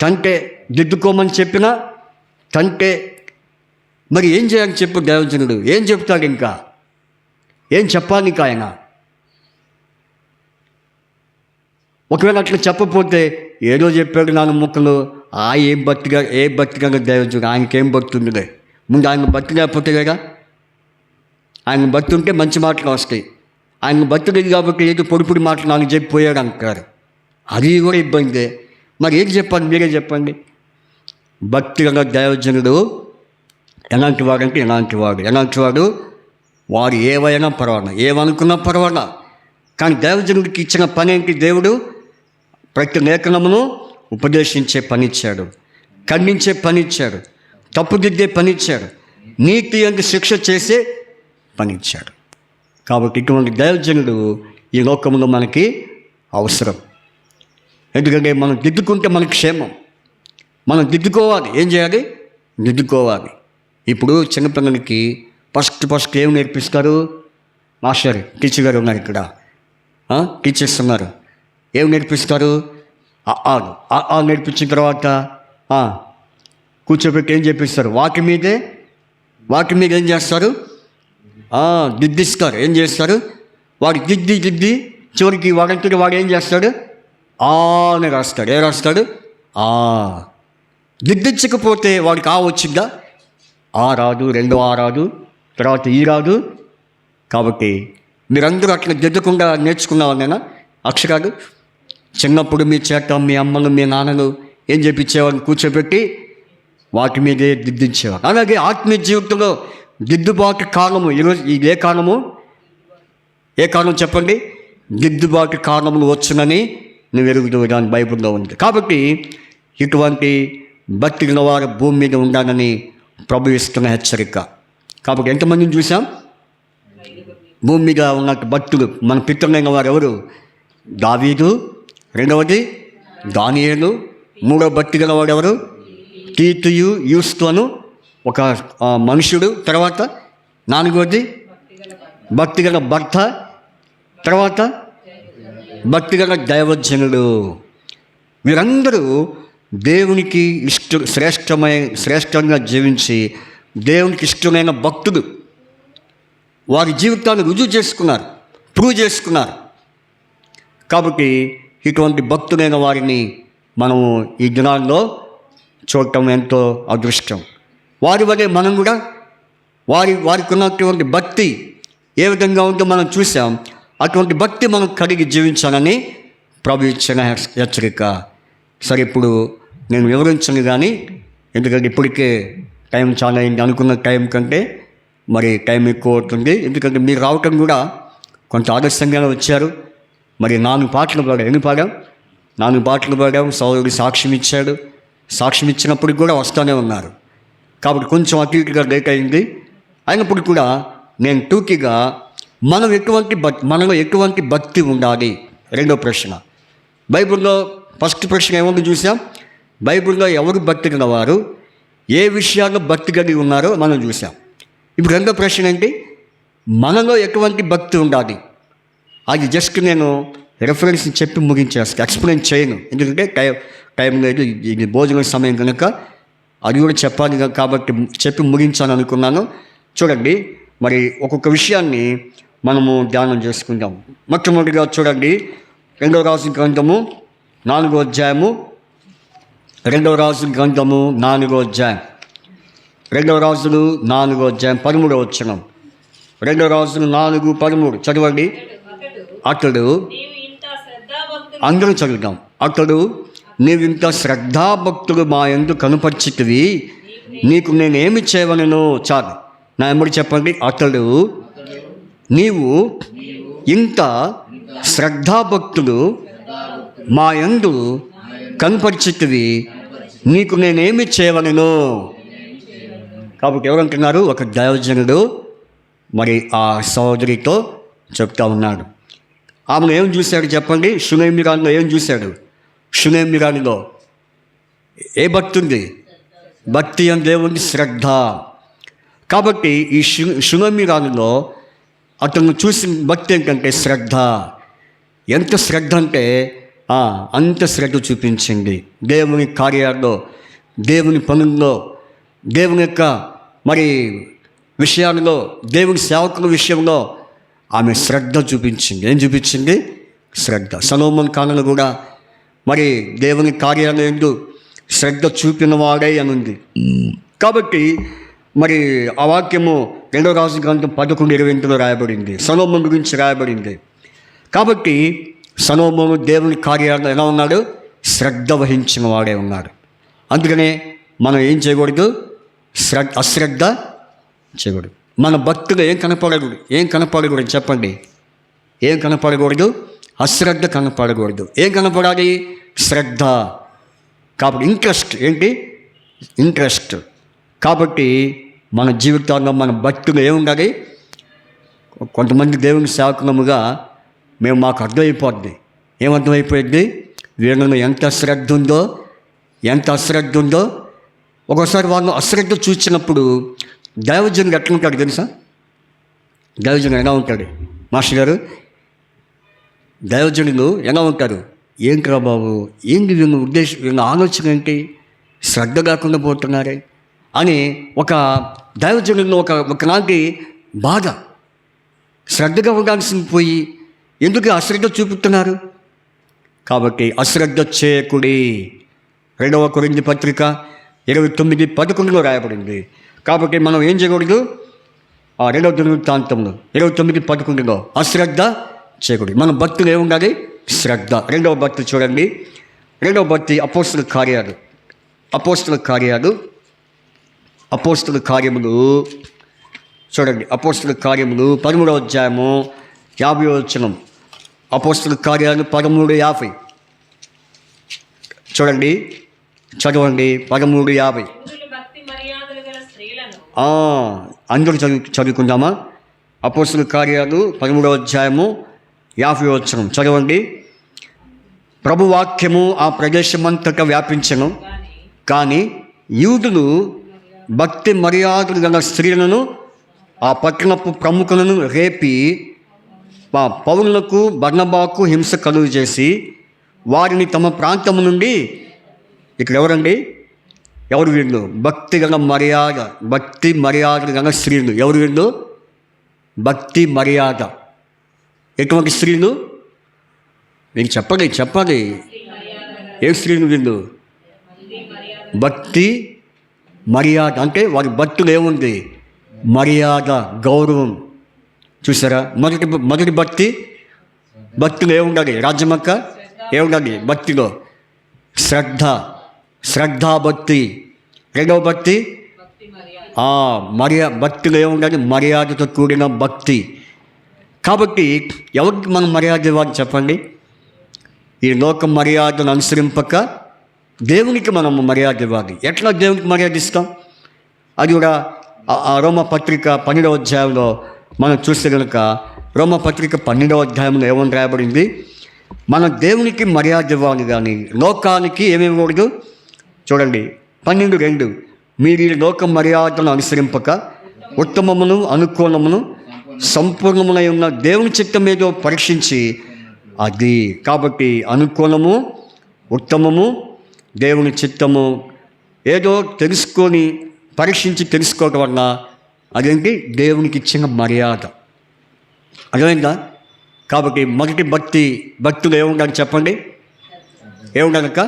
తంటే, దిద్దుకోమని చెప్పిన తంటే. మరి ఏం చేయాలి చెప్పు? దైవజనుడు ఏం చెప్తాడు? ఇంకా ఏం చెప్పాలి? ఇంకా ఆయన ఒకవేళ అట్లా చెప్పకపోతే ఏదో చెప్పాడు 4 ముక్కలు. ఏ భక్తిగా దైవజనుడు? ఆయనకేం భక్తి ఉంది? ముందు ఆయన భక్తి లేకపోతే కదా. ఆయన భక్తి ఉంటే మంచి మాటలు వస్తాయి. ఆయన భక్తి లేదు కాబట్టి ఏదో పొడి మాటలు నాకు చెప్పిపోయాడు అంటారు. అది కూడా ఇబ్బంది. మరి ఏది చెప్పాలి? మీరే చెప్పండి. భక్తిగా దైవజనుడు ఎలాంటి వాడు వాడు ఏవైనా పర్వాలా, ఏమనుకున్నా పర్వాలా. కానీ దైవజనుడికి ఇచ్చిన పని ఏంటి? దేవుడు ప్రతి లేఖనమును ఉపదేశించే పని ఇచ్చాడు, ఖండించే పని ఇచ్చాడు, తప్పుదిద్దే పని ఇచ్చాడు, నీతి యందు శిక్ష చేసే పని ఇచ్చాడు. కాబట్టి ఇటువంటి దైవజనుడు ఈ లోకంలో మనకి అవసరం. ఎందుకంటే మనం దిద్దుకుంటే మనకి క్షేమం. మనం దిద్దుకోవాలి. ఏం చేయాలి? దిద్దుకోవాలి. ఇప్పుడు చిన్నపిల్లలకి ఫస్ట్ ఏం నేర్పిస్తారు? మాస్టర్ టీచర్ గారు ఉన్నారు ఇక్కడ, టీచర్స్ ఉన్నారు. ఏం నేర్పిస్తారు? ఆ నేర్పించిన తర్వాత కూర్చోబెట్టి ఏం చెప్పిస్తారు? వాటి మీద ఏం చేస్తారు? దిద్దిస్తారు. ఏం చేస్తారు? వాడు దిద్ది చివరికి వాడంతటి వాడు ఏం చేస్తాడు? అని రాస్తాడు. ఏం రాస్తాడు? దిద్దించకపోతే వాడికి వచ్చిందా? రాదు, రెండో రాదు, తర్వాత రాదు. కాబట్టి మీరందరూ అట్లా దిద్దకుండా నేర్చుకున్నావన్నా అక్షరాలు. చిన్నప్పుడు మీ చేత మీ అమ్మలు మీ నాన్నలు ఏం చెప్పించేవాడిని? కూర్చోబెట్టి వాటి మీదే దిద్దించేవారు. అలాగే ఆత్మీయ జీవితంలో దిద్దుబాటు కాలము ఈరోజు ఏ కాలం చెప్పండి? దిద్దుబాటు కాలములు వచ్చునని నువ్వు ఎరుగుతావు దాని బైబిల్లో ఉంది. కాబట్టి ఇటువంటి భక్తి గల వారు భూమి మీద ఉండాలని ప్రభు ఇస్తున్న హెచ్చరిక. కాబట్టి ఎంతమందిని చూసాం? భూమి మీద ఉన్న భక్తులు మన పితరులైన వారు ఎవరు? దావీదు, రెండవది దానియేలు, మూడవ భక్తి గల వాడు ఎవరు? తీతుయు యూస్తు అను ఒక మనుషుడు, తర్వాత నాలుగవది భక్తిగల భర్త, తర్వాత భక్తిగల దైవజనుడు. వీరందరూ దేవునికి శ్రేష్టంగా జీవించి దేవునికి ఇష్టమైన భక్తులు. వారి జీవితాన్ని రుజువు చేసుకున్నారు, ప్రూవ్ చేసుకున్నారు. కాబట్టి ఇటువంటి భక్తులైన వారిని మనము ఈ దినాల్లో చూడటం ఎంతో అదృష్టం. వారి వలె మనం కూడా వారికి ఉన్నటువంటి భక్తి ఏ విధంగా ఉందో మనం చూసాం. అటువంటి భక్తి మనం కలిగి జీవించాలని ప్రభు ఇచ్చిన హెచ్చరిక. సరే, ఇప్పుడు నేను వివరించను కానీ, ఎందుకంటే ఇప్పటికే టైం చాలా అయింది. అనుకున్న టైం కంటే మరి టైం ఎక్కువ అవుతుంది. ఎందుకంటే మీరు రావటం కూడా కొంత ఆలస్యంగానే వచ్చారు. మరి 4 పాటలు పాడాం. ఎన్ని పాడాం? 4 పాటలు పాడాం. సౌరుడు సాక్ష్యం ఇచ్చాడు. సాక్ష్యం ఇచ్చినప్పుడు కూడా వస్తూనే ఉన్నారు. కాబట్టి కొంచెం అటు ఇటుగా లేట్ అయింది. అయినప్పుడు కూడా నేను టూకీగా మనలో ఎటువంటి భక్తి ఉండాలి? రెండో ప్రశ్న. బైబిల్లో ఫస్ట్ ప్రశ్న ఏమని చూసాం? బైబిల్లో ఎవరు భక్తి గలవారు, ఏ విషయాల్లో భక్తి కలిగి ఉన్నారో మనం చూసాం. ఇప్పుడు రెండో ప్రశ్న ఏంటి? మనలో ఎటువంటి భక్తి ఉండాలి? అది జస్ట్ నేను రెఫరెన్స్ చెప్పి ముగించేస్తాను, ఎక్స్ప్లెయిన్ చేయను. ఎందుకంటే టైం లేదు, ఇది భోజన సమయం కనుక అది కూడా చెప్పాలి కాబట్టి చెప్పి ముగించాలని అనుకున్నాను. చూడండి, మరి ఒక్కొక్క విషయాన్ని మనము ధ్యానం చేసుకుందాం. మొట్టమొదటిగా చూడండి, 2వ రాజుల గ్రంథము 4వ అధ్యాయము. 2వ రాజుల గ్రంథము 4వ అధ్యాయం. 2వ రాజులు 4వ అధ్యాయం 13వ వచనం. 2వ రాజులు 4:13 చదవండి. అతడు, అందరూ చదువుతాం. అతడు, నీవు ఇంత శ్రద్ధాభక్తులు మా యందు కనుపరిచితివి, నీకు నేనేమి చేయవలెను? చాలు, నా ఎమ్మడి చెప్పండి. అతడు, నీవు ఇంత శ్రద్ధాభక్తులు మా యందు కనుపరిచితివి, నీకు నేనేమి చేయవలెను? కాబట్టి ఎవరంటున్నారు? ఒక దైవజనుడు మరి ఆ సహోదరితో చెప్తా ఉన్నాడు. ఆమెను ఏం చూశాడు చెప్పండి? షునేమిరానిలో ఏం చూశాడు? షునేమిరానిలో ఏ భక్తి ఉంది? భక్తి అని దేవుని శ్రద్ధ. కాబట్టి ఈ షునేమిరానిలో అతను చూసిన భక్తి ఏంటంటే శ్రద్ధ. ఎంత శ్రద్ధ అంటే అంత శ్రద్ధ చూపించింది దేవుని కార్యాల్లో, దేవుని పనుల్లో, దేవుని యొక్క మరి విషయాల్లో, దేవుని సేవకుల విషయంలో ఆమె శ్రద్ధ చూపించింది. ఏం చూపించింది? శ్రద్ధ. సొలొమోను కాలంలో కూడా మరి దేవుని కార్యాలయం యందు శ్రద్ధ చూపిన వాడే అని ఉంది. కాబట్టి మరి ఆ వాక్యము 2వ రాజుల గ్రంథం 11:28 రాయబడింది. సొలొమోను గురించి రాయబడింది. కాబట్టి సొలొమోను దేవుని కార్యాలయంలో ఎలా ఉన్నాడు? శ్రద్ధ వహించిన వాడే ఉన్నాడు. అందుకనే మనం ఏం చేయకూడదు? అశ్రద్ధ చేయకూడదు. మన భక్తులు ఏం కనపడకూడదు చెప్పండి? ఏం కనపడకూడదు? అశ్రద్ధ కనపడకూడదు. ఏం కనపడాలి? శ్రద్ధ. కాబట్టి ఇంట్రెస్ట్. కాబట్టి మన జీవితాల్లో మన భక్తులు ఏముండాలి? కొంతమంది దేవుని సేవకులముగా మాకు అర్థమైపోద్ది. ఏమర్థమైపోయింది? వీళ్ళలో ఎంత అశ్రద్ధ ఉందో. ఒకసారి వాళ్ళు అశ్రద్ధ చూసినప్పుడు దైవజనుడు ఎట్లా ఉంటాడు తెలుసా? దైవజనుడు ఎలా ఉంటాడు మాస్టర్ గారు? దైవజనులు ఎలా ఉంటారు? ఏంట్రా బాబు, ఏంటి వీళ్ళ ఆలోచన ఏంటి? శ్రద్ధ కాకుండా పోతున్నారే అని ఒక దైవజనుల్లో ఒకలాంటి బాధ. శ్రద్ధగా ఉండాల్సింది పోయి ఎందుకు అశ్రద్ధ చూపుతున్నారు? కాబట్టి అశ్రద్ధ చేయకుడి. 2 కొరింథీ పత్రిక 29:11 రాయబడింది. కాబట్టి మనం ఏం చేయకూడదు? 2వ దినవృత్తాంతంలో 29:11 అశ్రద్ధ చేయకూడదు. మన భక్తులు ఏముండాలి? శ్రద్ధ. 2వ భక్తి చూడండి. 2వ భక్తి అపోస్తల కార్యములు చూడండి. అపోస్తల కార్యములు 13వ అధ్యాయము 50వ వచనం. అపోస్తల కార్యాలు 13:50 చూడండి, చదవండి. 13:50 అందరూ చదువుకుందామా? అపోస్తల కార్యాలు 13వ అధ్యాయము 50వ వచనం చదవండి. ప్రభువాక్యము ఆ ప్రదేశమంతటా వ్యాపించెను, కానీ యూదులు భక్తి మర్యాదలు గల స్త్రీలను ఆ పట్టణపు ప్రముఖులను రేపి పౌలులకు బర్నబాకు హింస కలుగు చేసి వారిని తమ ప్రాంతము నుండి, ఇక్కడ ఎవరు వీళ్ళు? భక్తి మర్యాద గల స్త్రీలు. ఎవరు వీళ్ళు? భక్తి మర్యాద. ఎటువంటి స్త్రీలు? మీకు చెప్పాలి. ఏ స్త్రీలు వీళ్ళు? భక్తి మర్యాద. అంటే వారి భక్తులు ఏముంది? మర్యాద, గౌరవం. చూసారా? మొదటి భక్తులు ఏముండాలి? రాజ్యమక్క ఏముండాలి భక్తిలో? శ్రద్ధాభక్తి. 2వ భక్తి భక్తిలో ఏముండాలి? మర్యాదతో కూడిన భక్తి. కాబట్టి ఎవరికి మనం మర్యాద ఇవ్వాలి చెప్పండి? ఈ లోక మర్యాదను అనుసరింపక దేవునికి మనం మర్యాద ఇవ్వాలి. ఎట్లా దేవునికి మర్యాద ఇస్తాం? అది కూడా రోమపత్రిక 12వ అధ్యాయంలో మనం చూస్తే కనుక రోమపత్రిక 12వ అధ్యాయంలో ఏమని రాయబడింది? మన దేవునికి మర్యాద ఇవ్వాలి, కానీ లోకానికి ఏమివ్వకూడదు. చూడండి 12:2 మీరు ఈ లోక మర్యాదను అనుసరింపక ఉత్తమమును అనుకూలమును సంపూర్ణమునై ఉన్న దేవుని చిత్తం ఏదో పరీక్షించి అది. కాబట్టి అనుకూలము, ఉత్తమము, దేవుని చిత్తము ఏదో పరీక్షించి తెలుసుకోవడం వల్ల అదేంటి? దేవునికి ఇచ్చిన మర్యాద. అర్థమైందా? కాబట్టి మొదటి భక్తులు ఏముండాలి చెప్పండి? ఏముండాలక?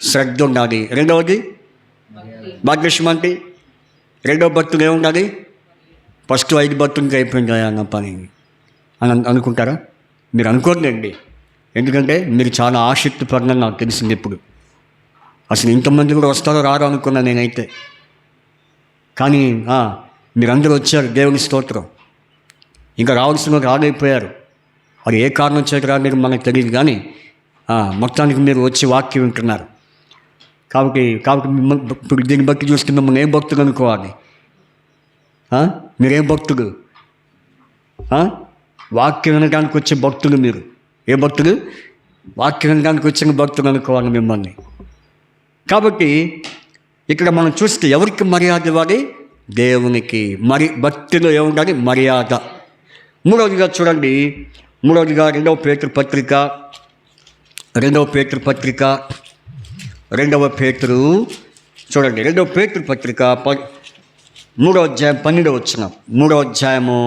శ్రద్ధ ఉండాలి. 2వది భాగ్యశ్యం అంటే 2వ భక్తులు ఏముండాలి? ఫస్ట్ 5 భక్తులకి అయిపోయింది అన్న పని అని అనుకుంటారా? మీరు అనుకోండి. ఎందుకంటే మీరు చాలా ఆసక్తి పడినని నాకు తెలిసింది. ఇప్పుడు అసలు ఇంతమంది కూడా వస్తారో రారో అనుకున్నా నేనైతే. కానీ మీరందరూ వచ్చారు, దేవుని స్తోత్రం. ఇంకా రావాల్సిన రాగైపోయారు. అది ఏ కారణం చేత రాలేదు మనకు తెలియదు, కానీ మొత్తానికి మీరు వచ్చి వాక్యం వింటున్నారు. కాబట్టి ఇప్పుడు దీన్ని బట్టి చూస్తే మిమ్మల్ని ఏం భక్తులు అనుకోవాలి? మీరేం భక్తులు? వాక్యం వినడానికి వచ్చే భక్తులు మీరు. ఏ భక్తులు? వాక్యం వినడానికి వచ్చిన భక్తులు అనుకోవాలి మిమ్మల్ని. కాబట్టి ఇక్కడ మనం చూస్తే ఎవరికి మర్యాద ఇవ్వాలి? దేవునికి. భక్తిలో ఏముండాలి? మర్యాద. 3వదిగా చూడండి. 3వదిగా 2వ పేతురు పత్రిక 2వ పేతురు చూడండి. 2వ పేతురు పత్రిక 3వ అధ్యాయం 12వ వచనం. 3వ అధ్యాయము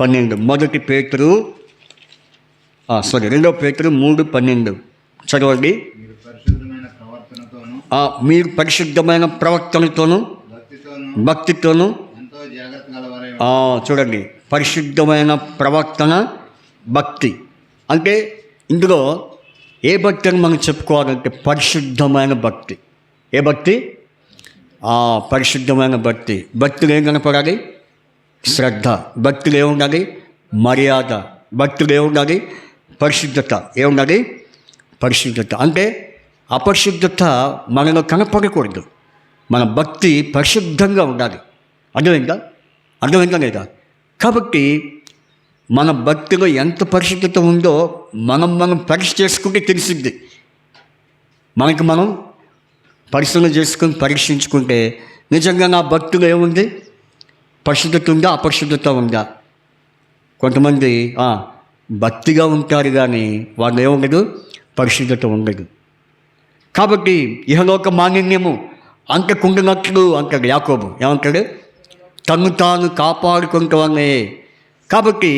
12. 2వ పేతురు 3:12 చదవండి. మీరు పరిశుద్ధమైన ప్రవర్తనతోను భక్తితోను చూడండి. పరిశుద్ధమైన ప్రవర్తన, భక్తి. అంటే ఇందులో ఏ భక్తి అని మనం చెప్పుకోవాలంటే పరిశుద్ధమైన భక్తి. ఏ భక్తి? పరిశుద్ధమైన భక్తి. భక్తులు ఏం కనపడాలి? శ్రద్ధ. భక్తులు ఏముండాలి? మర్యాద. భక్తులు ఏముండాలి? పరిశుద్ధత. ఏముండాలి? పరిశుద్ధత. అంటే అపరిశుద్ధత మనలో కనపడకూడదు. మన భక్తి పరిశుద్ధంగా ఉండాలి. అర్థమైందా లేదా? కాబట్టి మన భక్తిలో ఎంత పరిశుద్ధత ఉందో మనం పరీక్ష చేసుకుంటే తెలిసింది. మనకి మనం పరిశీలన చేసుకుని పరీక్షించుకుంటే నిజంగా నా భక్తులు ఏముంది? పరిశుద్ధత ఉందా, అపరిశుద్ధత ఉందా? కొంతమంది భక్తిగా ఉంటారు కానీ వాళ్ళు ఏముండదు, పరిశుద్ధత ఉండదు. కాబట్టి ఇహలోక మాలిన్యము అంతకుండినట్లు అంటాడు యాకోబు. ఏమంటాడు? తను తాను కాపాడుకుంటానే. కాబట్టి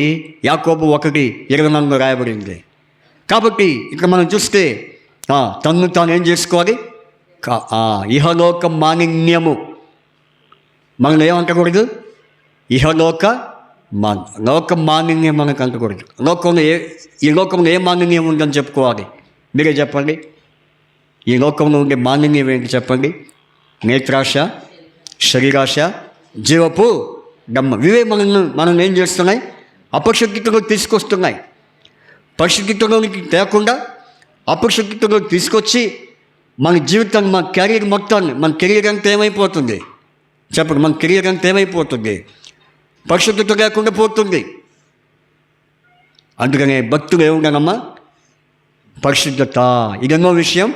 యాకోబు 1:24 రాయబడింది. కాబట్టి ఇక్కడ మనం చూస్తే తను తాను ఏం చేసుకోవాలి? ఇహలోక మాలిన్యము మనం ఏమంటకూడదు? లోక మాలిన్యం మనకు అంటకూడదు. ఈ లోకంలో ఏ మాలిన్యం ఉందని చెప్పుకోవాలి? మీరే చెప్పండి. ఈ లోకంలో ఉండే మాలిన్యం ఏంటి చెప్పండి? నేత్రాశ, శరీరాశ, జీవపు దమ్మ. ఇవే మనం ఏం చేస్తున్నాయి? అపరిశుద్ధతలో తీసుకొస్తున్నాయి. పరిశుద్ధతలోనికి తేకుండా అపరిశుద్ధతలో తీసుకొచ్చి మన జీవితాన్ని, మన కెరీర్ మొత్తాన్ని, మన కెరీర్ అంతా ఏమైపోతుంది చెప్పండి? మన కెరీర్ అంతా ఏమైపోతుంది? పరిశుద్ధత లేకుండా పోతుంది. అందుకనే భక్తులు ఏముండనమ్మా? పరిశుద్ధత. ఇది ఎన్నో విషయం?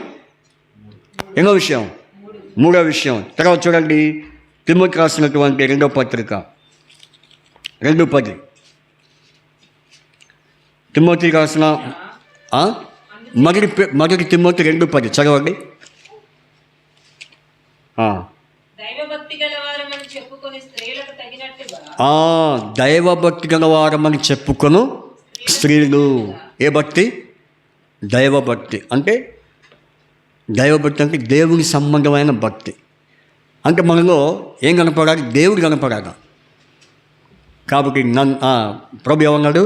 మూడో విషయం. తర్వాత చూడండి, తిమోతికి రాసినటువంటి 2వ పత్రిక 2:10. తిమోతికి రాసిన మొదటి తిమోతి 2:10 చదవండి. దైవభక్తి గలవారమని చెప్పుకొను స్త్రీలు. ఏ భక్తి? దైవభక్తి. అంటే దైవభక్తి అంటే దేవుని సంబంధమైన భక్తి. అంటే మనలో ఏం కనపడాలి? దేవుడు కనపడాలి. కాబట్టి ప్రభు ఏమన్నాడు?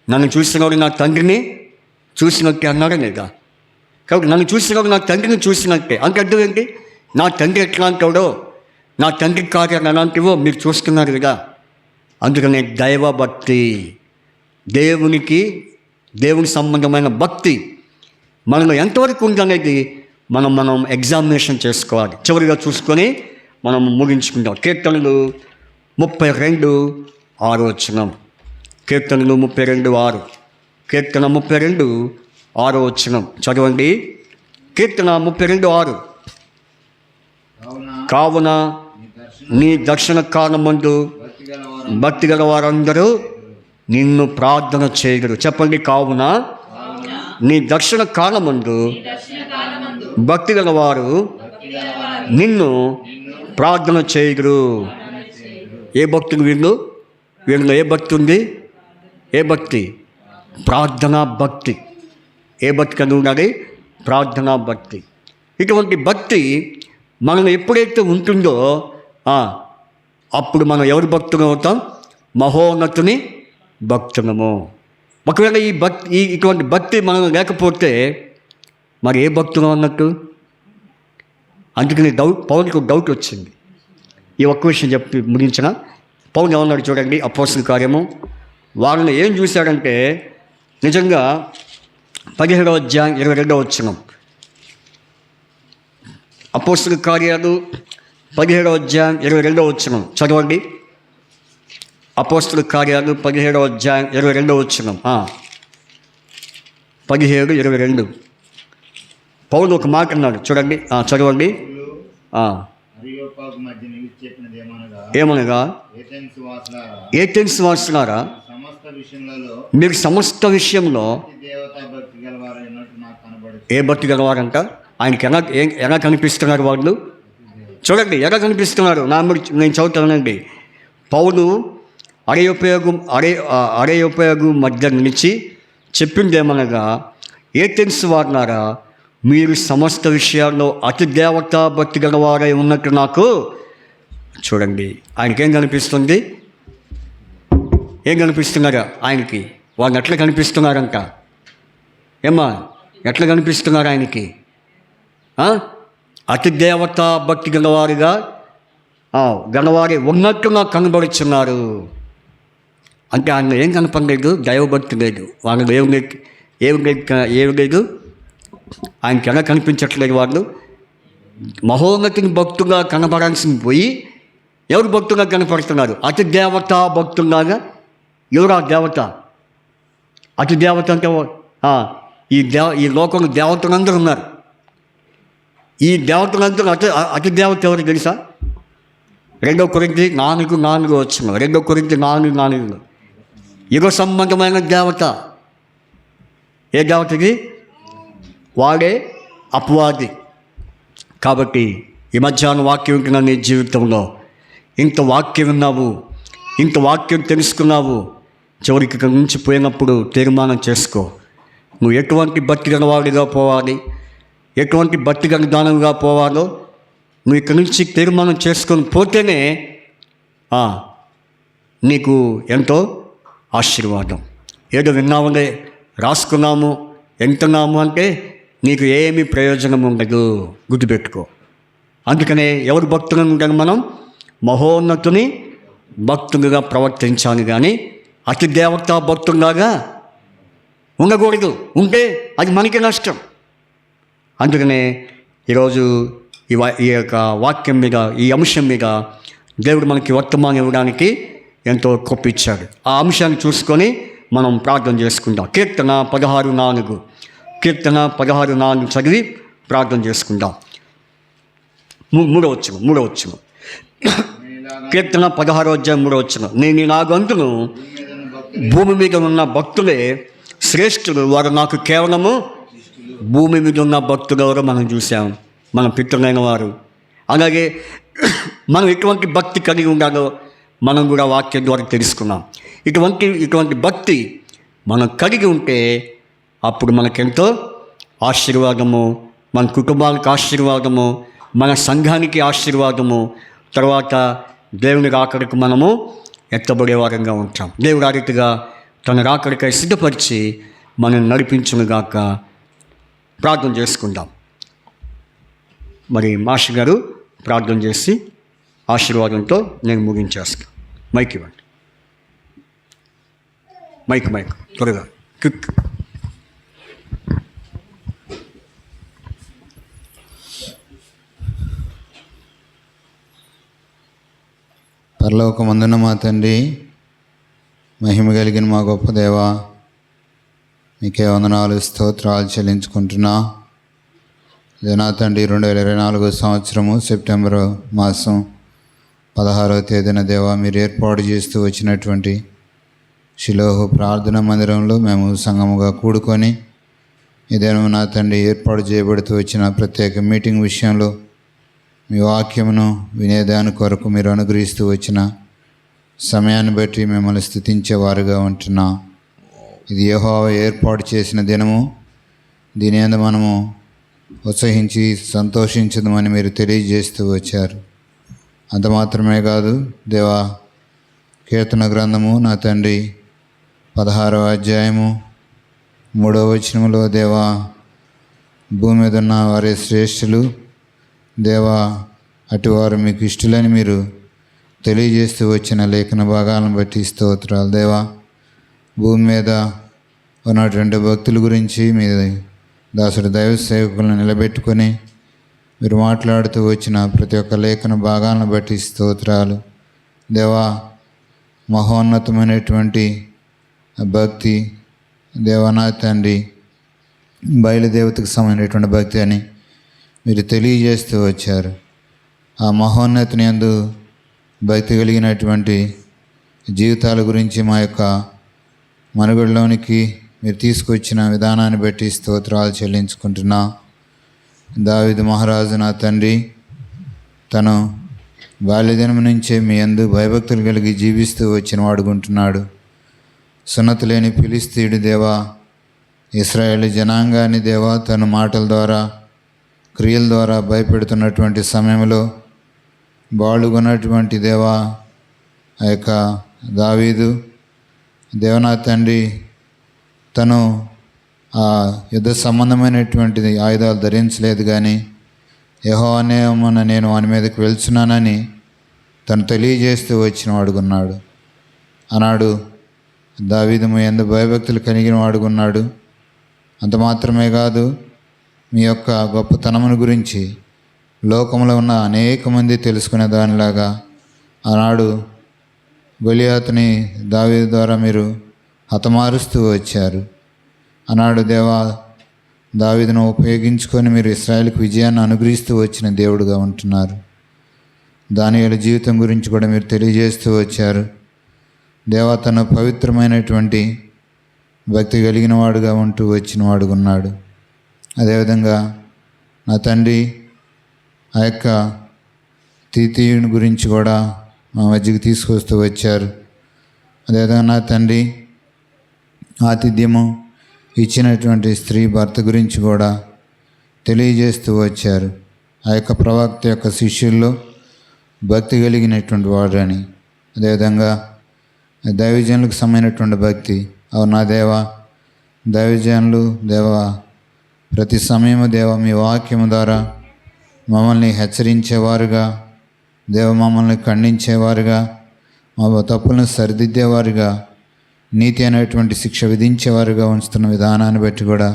నన్ను చూసినవాడు నా తండ్రిని చూసినట్టే అన్నాడు లేదా? కాబట్టి నన్ను చూసినవాడు నా తండ్రిని చూసినట్టే. అంటే అర్థం ఏంటి? నా తండ్రి ఎట్లాంటాడో, నా తండ్రి కార్యాలు అలాంటివో మీరు చూస్తున్నారు కదా. అందుకనే దైవభక్తి, దేవుని సంబంధమైన భక్తి మనలో ఎంతవరకు ఉందనేది మనం ఎగ్జామినేషన్ చేసుకోవాలి. చివరిగా చూసుకొని మనం ముగించుకుంటాం. కీర్తనలు 32:6. కీర్తనలు 32:6. కీర్తన 32:6 చదవండి. కీర్తన 32:6. కావున నీ దర్శన కాలమందు భక్తి గల వారందరూ నిన్ను ప్రార్థన చేయగలరు. చెప్పండి. కావున నీ దర్శన కాలమందు భక్తి గలవారు నిన్ను ప్రార్థన చేయగరు. ఏ భక్తులు వీళ్ళు ఏ భక్తి ఉంది? ఏ భక్తి? ప్రార్థనా భక్తి. ఏ భక్తి కలిగి ఉండాలి? ప్రార్థనా భక్తి. ఇటువంటి భక్తి మనలో ఎప్పుడైతే ఉంటుందో అప్పుడు మనం ఎవరి భక్తులు అవుతాం? మహోన్నతుని భక్తులము. ఒకవేళ ఇటువంటి భక్తి మనం లేకపోతే మరి ఏ భక్తులు అన్నట్టు? అందుకని పౌలుకు డౌట్ వచ్చింది. ఈ ఒక్క విషయం చెప్పి ముగించిన. పౌలు ఏమన్నాడు చూడండి, అపోస్తలుల కార్యము. వాళ్ళని ఏం చూశాడంటే నిజంగా 17:22. అపోస్తలుల కార్యాలు 17:22 చదవండి. అపోస్తలుల కార్యాలు 17:22. 17:22. పౌలు ఒక మాట అన్నాడు చూడండి, చదవండి. ఏమనగా ఏథెన్స్ వాసులారా, మీరు సమస్త విషయంలో ఏ భక్తి గలవారంట? ఆయనకి ఎలా కనిపిస్తున్నారు వాళ్ళు? చూడండి ఎలా కనిపిస్తున్నారు. నేను చదువుతానండి. పౌలు అరెయోపయోగం మధ్య నిలిచి చెప్పిందేమనగా, ఏథెన్స్ వారులారా, మీరు సమస్త విషయాల్లో అతి దేవతా భక్తి గలవారై ఉన్నట్టు నాకు చూడండి. ఆయనకేం కనిపిస్తుంది? ఏం కనిపిస్తున్నారా ఆయనకి? వాళ్ళు ఎట్లా కనిపిస్తున్నారంట? ఎట్లా కనిపిస్తున్నారు ఆయనకి? అతి దేవత భక్తి గలవారిగా గలవారి ఉన్నట్టుగా కనబడుచున్నారు. అంటే ఆయన ఏం కనపడలేదు, దైవభక్తి లేదు, వాళ్ళు ఏమి లేదు, ఆయనకి ఎలా కనిపించట్లేదు. వాళ్ళు మహోన్నతిని భక్తుగా కనపడాల్సింది పోయి ఎవరు భక్తుగా కనపడుతున్నారు? అతి దేవత భక్తులాగా. ఎవరు ఆ దేవత? అతి దేవత అంటే ఈ లోకంలో దేవతలందరూ ఉన్నారు. ఈ దేవతలందరూ అతి దేవత ఎవరు తెలుసా? 2 కొరింథీ 4:4 వచ్చిన 2 కొరింథీ 4:4 యుగ సంబంధమైన దేవత. ఏ దేవతది? వాడే అపవాది. కాబట్టి ఈ మధ్యాహ్నం వాక్యం వింటున్న నీ జీవితంలో ఇంత వాక్యం విన్నావు, ఇంత వాక్యం తెలుసుకున్నావు, చివరికి ఇక్కడి నుంచి పోయినప్పుడు తీర్మానం చేసుకో. నువ్వు ఎటువంటి భక్తి గలవాడిగా పోవాలి, ఎటువంటి భక్తి గల దానంగా పోవాలో నువ్వు ఇక్కడి నుంచి తీర్మానం చేసుకొని పోతేనే నీకు ఎంతో ఆశీర్వాదం. ఏదో విన్నాములే, రాసుకున్నాము, ఎంతున్నాము అంటే నీకు ఏమీ ప్రయోజనం ఉండదు, గుర్తుపెట్టుకో. అందుకనే ఎవరు భక్తులను కానీ మనం మహోన్నతుని భక్తులుగా ప్రవర్తించాలి, కానీ అతి దేవతా భక్తులాగా ఉండకూడదు. ఉంటే అది మనకి నష్టం. అందుకనే ఈరోజు ఈ యొక్క వాక్యం మీద, ఈ అంశం మీద దేవుడు మనకి వర్తమానం ఇవ్వడానికి ఎంతో కృపిచ్చాడు. ఆ అంశాన్ని చూసుకొని మనం ప్రార్థన చేసుకుందాం. కీర్తన 16:4 చదివి ప్రార్థన చేసుకుందాం. మూడవ వచనం కీర్తన 16:3 నేను ఇలాగంటును, భూమి మీద ఉన్న భక్తులే శ్రేష్ఠులు, వారు నాకు కేవలము. భూమి మీద ఉన్న భక్తులు ఎవరో మనం చూసాం, మన పితృలైన వారు. అలాగే మనం ఎటువంటి భక్తి కలిగి ఉండాలో మనం కూడా వాక్యం ద్వారా తెలుసుకున్నాం. ఇటువంటి భక్తి మనం కలిగి ఉంటే అప్పుడు మనకెంతో ఆశీర్వాదము, మన కుటుంబానికి ఆశీర్వాదము, మన సంఘానికి ఆశీర్వాదము, తర్వాత దేవుని రాకడకు మనము ఎత్తబడేవారంగా ఉంటాం. దేవుడు ఆ రీతిగా తన రాకడికై సిద్ధపరిచి మనం నడిపించునుగాక. ప్రార్థన చేసుకుందాం. మరి మాస్టర్ గారు ప్రార్థన చేసి ఆశీర్వాదంతో నేను ముగించేస్తాను. మైక్ ఇవ్వండి. మైక్ త్వరగా క్విక్. పరలోకమందున మా తండ్రి, మహిమ కలిగిన మా గొప్ప దేవా, మీకే వందనాలు, స్తోత్రాలు చెల్లించుకుంటున్నా. నా తండ్రి 2024 సంవత్సరము సెప్టెంబర్ మాసం 16వ తేదీన దేవా మీరు ఏర్పాటు చేస్తూ వచ్చినటువంటి షిలోహు ప్రార్థనా మందిరంలో మేము సంఘముగా కూడుకొని ఇదేమో నా తండ్రి ఏర్పాటు చేయబడుతూ వచ్చిన ప్రత్యేక మీటింగ్ విషయంలో మీ వాక్యమును వినేదాని కొరకు మీరు అనుగ్రహిస్తూ వచ్చిన సమయాన్ని బట్టి మిమ్మల్ని స్తుతించేవారుగా ఉంటున్నా. ఇది యెహోవా ఏర్పాటు చేసిన దినము, దీని యందు మనము ఉత్సహించి సంతోషించదమని మీరు తెలియజేస్తూ వచ్చారు. అంత మాత్రమే కాదు దేవా, కీర్తన గ్రంథము నా తండ్రి 16వ అధ్యాయము 3వ వచనములో దేవా, భూమి మీద ఉన్న వారే శ్రేష్ఠులు దేవా, అటువారు మీకు ఇష్టలని మీరు తెలియజేస్తూ వచ్చిన లేఖన భాగాలను బట్టి స్తోత్రాలు దేవా. భూమి మీద ఉన్నటువంటి భక్తుల గురించి మీ దాసుడు దైవ సేవకులను నిలబెట్టుకొని మీరు మాట్లాడుతూ వచ్చిన ప్రతి ఒక్క లేఖన భాగాలను బట్టి స్తోత్రాలు దేవా. మహోన్నతమైనటువంటి భక్తి దేవనా తండ్రి, బయలుదేవతకు సంబంధించినటువంటి భక్తి అని మీరు తెలియజేస్తూ వచ్చారు. ఆ మహోన్నతిని యందు భక్తి కలిగినటువంటి జీవితాల గురించి మా యొక్క మనుగడలోనికి మీరు తీసుకొచ్చిన విధానాన్ని బట్టి స్తోత్రాలు చెల్లించుకుంటున్నా. దావీదు మహారాజు నా తండ్రి తను బాల్యదినం నుంచే మీ యందు భయభక్తులు కలిగి జీవిస్తూ వచ్చిన వాడుకుంటున్నాడు. సున్నతి లేని ఫిలిస్తీయుడు దేవా, ఇశ్రాయేలు జనాంగాన్ని దేవా తన మాటల ద్వారా క్రియల ద్వారా భయపెడుతున్నటువంటి సమయంలో బాలుగున్నటువంటి దేవా ఆ యొక్క దావీదు దేవనా తండ్రి తను ఆ యుద్ధ సంబంధమైనటువంటి ఆయుధాలు ధరించలేదు, కానీ యెహోవా నేమమున నేను వాని మీదకి వెళ్తున్నానని తను తెలియజేస్తూ వచ్చిన వాడుకున్నాడు. ఆనాడు దావీదు మీ యందు భయభక్తులు కలిగిన వాడుకున్నాడు. అంత మాత్రమే కాదు, మీ యొక్క గొప్పతనమును గురించి లోకంలో ఉన్న అనేక మంది తెలుసుకునే దానిలాగా ఆనాడు గొలియాతుని దావీదు ద్వారా మీరు హతమారుస్తూ వచ్చారు. ఆనాడు దావీదును ఉపయోగించుకొని మీరు ఇశ్రాయేలుకు విజయాన్ని అనుగ్రహిస్తూ వచ్చిన దేవుడుగా ఉంటున్నారు. దానియేలు జీవితం గురించి కూడా మీరు తెలియజేస్తూ వచ్చారు. తను పవిత్రమైనటువంటి భక్తి కలిగిన వాడుగా ఉంటూ వచ్చిన వాడుగా ఉన్నాడు. అదేవిధంగా నా తండ్రి ఆ యొక్క తీతీయుని గురించి కూడా మా మధ్యకి తీసుకొస్తూ వచ్చారు. అదేవిధంగా నా తండ్రి ఆతిథ్యము ఇచ్చినటువంటి స్త్రీ భర్త గురించి కూడా తెలియజేస్తూ వచ్చారు. ఆ యొక్క ప్రవక్త యొక్క శిష్యుల్లో భక్తి కలిగినటువంటి వాడు అని, అదేవిధంగా దైవజనులకు సమైనటువంటి భక్తి. అవును నా దేవా, దైవజనులు దేవా ప్రతి సమయము దేవ మీ వాక్యము ద్వారా మమ్మల్ని హెచ్చరించేవారుగా, మమ్మల్ని ఖండించేవారుగా, మా తప్పులను సరిదిద్దేవారుగా, నీతి అనేటువంటి శిక్ష విధించేవారుగా ఉంచుతున్న విధానాన్ని బట్టి కూడా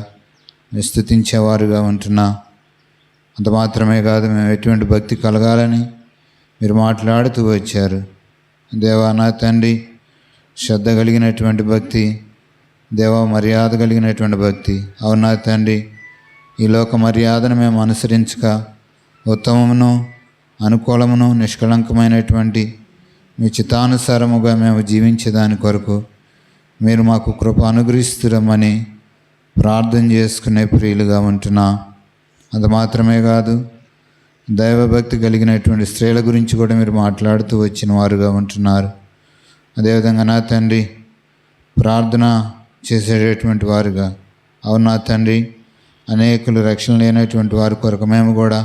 స్తుతించేవారుగా ఉంటున్నా. అంత మాత్రమే కాదు, మేము ఎటువంటి భక్తి కలగాలని మీరు మాట్లాడుతూ వచ్చారు. నా తండ్రి శ్రద్ధ కలిగినటువంటి భక్తి, మర్యాద కలిగినటువంటి భక్తి. అవును నా తండ్రి, ఈ లోక మర్యాదను మేము అనుసరించక ఉత్తమమును అనుకూలమును నిష్కళంకమైనటువంటి మీ చిత్తానుసారముగా మేము జీవించేదాని కొరకు మీరు మాకు కృప అనుగ్రహిస్తురమని ప్రార్థన చేసుకునే ప్రియులుగా ఉంటున్నా. అంత మాత్రమే కాదు, దైవభక్తి కలిగినటువంటి స్త్రీల గురించి కూడా మీరు మాట్లాడుతూ వచ్చిన వారుగా ఉంటున్నారు. అదేవిధంగా నా తండ్రి ప్రార్థన చేసేటటువంటి వారుగా, అవును నా తండ్రి, అనేకులు రక్షణ లేనటువంటి వారి కొరకు మేము కూడా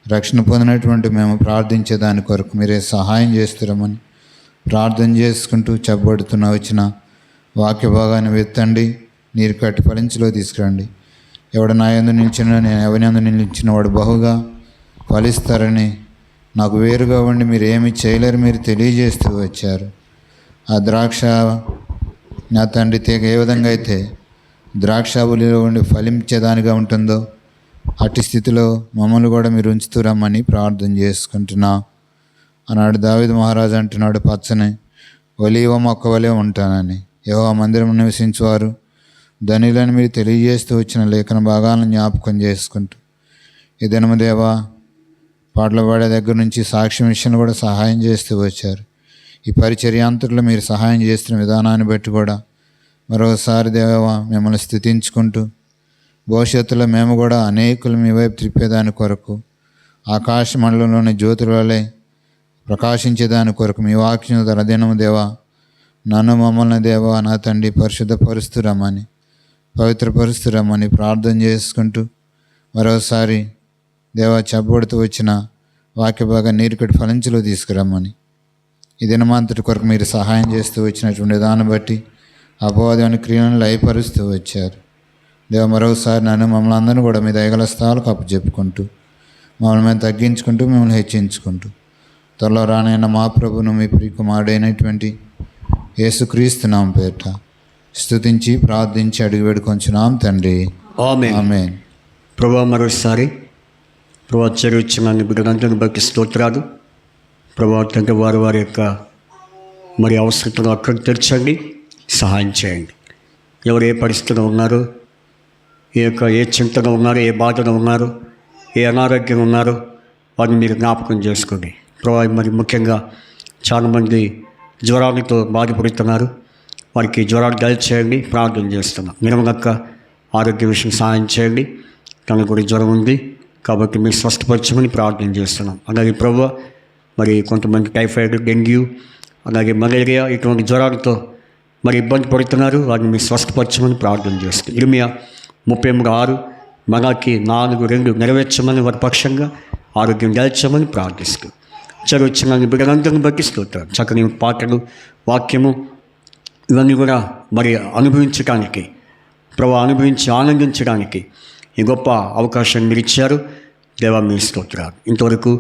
రక్షణ పొందినటువంటి మేము ప్రార్థించే దాని కొరకు మీరే సహాయం చేస్తున్నామని ప్రార్థన చేసుకుంటూ చెప్పబడుతున్న వచ్చిన వాక్య భాగాన్ని వెత్తండి, నీరు కట్టి ఫలించులో తీసుకురండి. ఎవడు నా యందు నిలిచిన నేను ఎవరి యందు నిలిచిన వాడు బహుగా ఫలిస్తారని నాకు వేరుగా ఉండి మీరు ఏమి చేయలేరు మీరు తెలియజేస్తూ వచ్చారు. ఆ ద్రాక్ష నా తండ్రి తీగ ఏ విధంగా అయితే ద్రాక్షావళిలో ఉండి ఫలించేదానిగా ఉంటుందో అట్టి స్థితిలో మమ్మల్ని కూడా మీరు ఉంచుతూ రమ్మని ప్రార్థన చేసుకుంటున్నా. ఆనాడు దావీదు మహారాజు అంటున్నాడు, పచ్చని ఒలీవ మొక్క వలె ఉంటానని. యెహోవా మందిరం నివసించేవారు ధనిలని మీరు తెలియజేస్తూ వచ్చిన లేఖన భాగాలను జ్ఞాపకం చేసుకుంటూ ఈ దినము దేవా పాటలు పాడే దగ్గర నుంచి సాక్ష్యం విషయంలో కూడా సహాయం చేస్తూ వచ్చారు. ఈ పరిచర్యాంతట్లో మీరు సహాయం చేస్తున్న విధానాన్ని బట్టి కూడా మరోసారి దేవా మిమ్మల్ని స్థుతించుకుంటూ భవిష్యత్తులో మేము కూడా అనేకులు మీ వైపు త్రిప్పేదాని కొరకు ఆకాశ మండలంలోని జ్యోతుల వలె ప్రకాశించేదాని కొరకు మీ వాక్యం దినము దేవా నన్ను మమ్మల్ని దేవా నా తండ్రి పరిశుద్ధపరుస్తురమ్మని పవిత్రపరుస్తురమ్మని ప్రార్థన చేసుకుంటూ మరోసారి దేవా చెప్పబడుతూ వచ్చిన వాక్య భాగా నీరుకటి ఫలించులో తీసుకురమ్మని ఈ దినమంతటి కొరకు మీరు సహాయం చేస్తూ వచ్చినటువంటి దాన్ని బట్టి అపవాదాన్ని క్రియలను లయపరుస్తూ వచ్చారు. మరోసారి నన్ను మమ్మల్ని అందరినీ కూడా మీ దయగల స్థాలకు అప్పచెప్పుకుంటూ మమ్మల్ని మేము తగ్గించుకుంటూ మిమ్మల్ని హెచ్చించుకుంటూ త్వరలో రానైన మా ప్రభును మీ ప్రియకుమారుడైనటువంటి యేసుక్రీస్తు నామమున పేరిట స్తుతించి ప్రార్థించి అడిగి వేడుకొంచున్నాం తండ్రి. ఆమేన్. ప్రభువా మరోసారి ప్రభువా చెరువుచ్చిన బిడ్డలందరినీ బట్టి స్తోత్రాలు. ప్రభువా తండ్రి వారి యొక్క మరి అవసరతను అక్కడ తెరచండి, సహాయం చేయండి. ఎవరు ఏ పరిస్థితిలో ఉన్నారో, ఏ చింతలో ఉన్నారో, ఏ బాధలో ఉన్నారో, ఏ అనారోగ్యం ఉన్నారో వారిని మీరు జ్ఞాపకం చేసుకోండి. ప్రభువా మరి ముఖ్యంగా చాలామంది జ్వరాలతో బాధపడుతున్నారు, వారికి జ్వరాలు దయచేయండి ప్రార్థన చేస్తున్నాం. నిర్మలక్క ఆరోగ్య విషయం సహాయం చేయండి. తనకు కూడా జ్వరం ఉంది కాబట్టి మీరు స్వస్థపరచమని ప్రార్థన చేస్తున్నాం. అలాగే ప్రభువా మరి కొంతమంది టైఫాయిడ్, డెంగ్యూ, అలాగే మలేరియా ఇటువంటి జ్వరాలతో మరి ఇబ్బంది పడుతున్నారు, వారిని మీరు స్వస్థపరచమని ప్రార్థన చేస్తున్నాం. ఇర్మియా 33:6 మలాకి 4:2 నెరవేర్చమని వారి పక్షంగా ఆరోగ్యం దయచేయమని ప్రార్థిస్తూ చదువుచ్చిన బిడ్డలందరిని బట్టి స్తోత్రాలు. చక్కని పాటలు, వాక్యము ఇవన్నీ కూడా మరి అనుభవించడానికి, ప్రభువా అనుభవించి ఆనందించడానికి ఈ గొప్ప అవకాశం మీరు ఇచ్చారు. దేవా మీ స్తోత్రాలు. ఇంతవరకు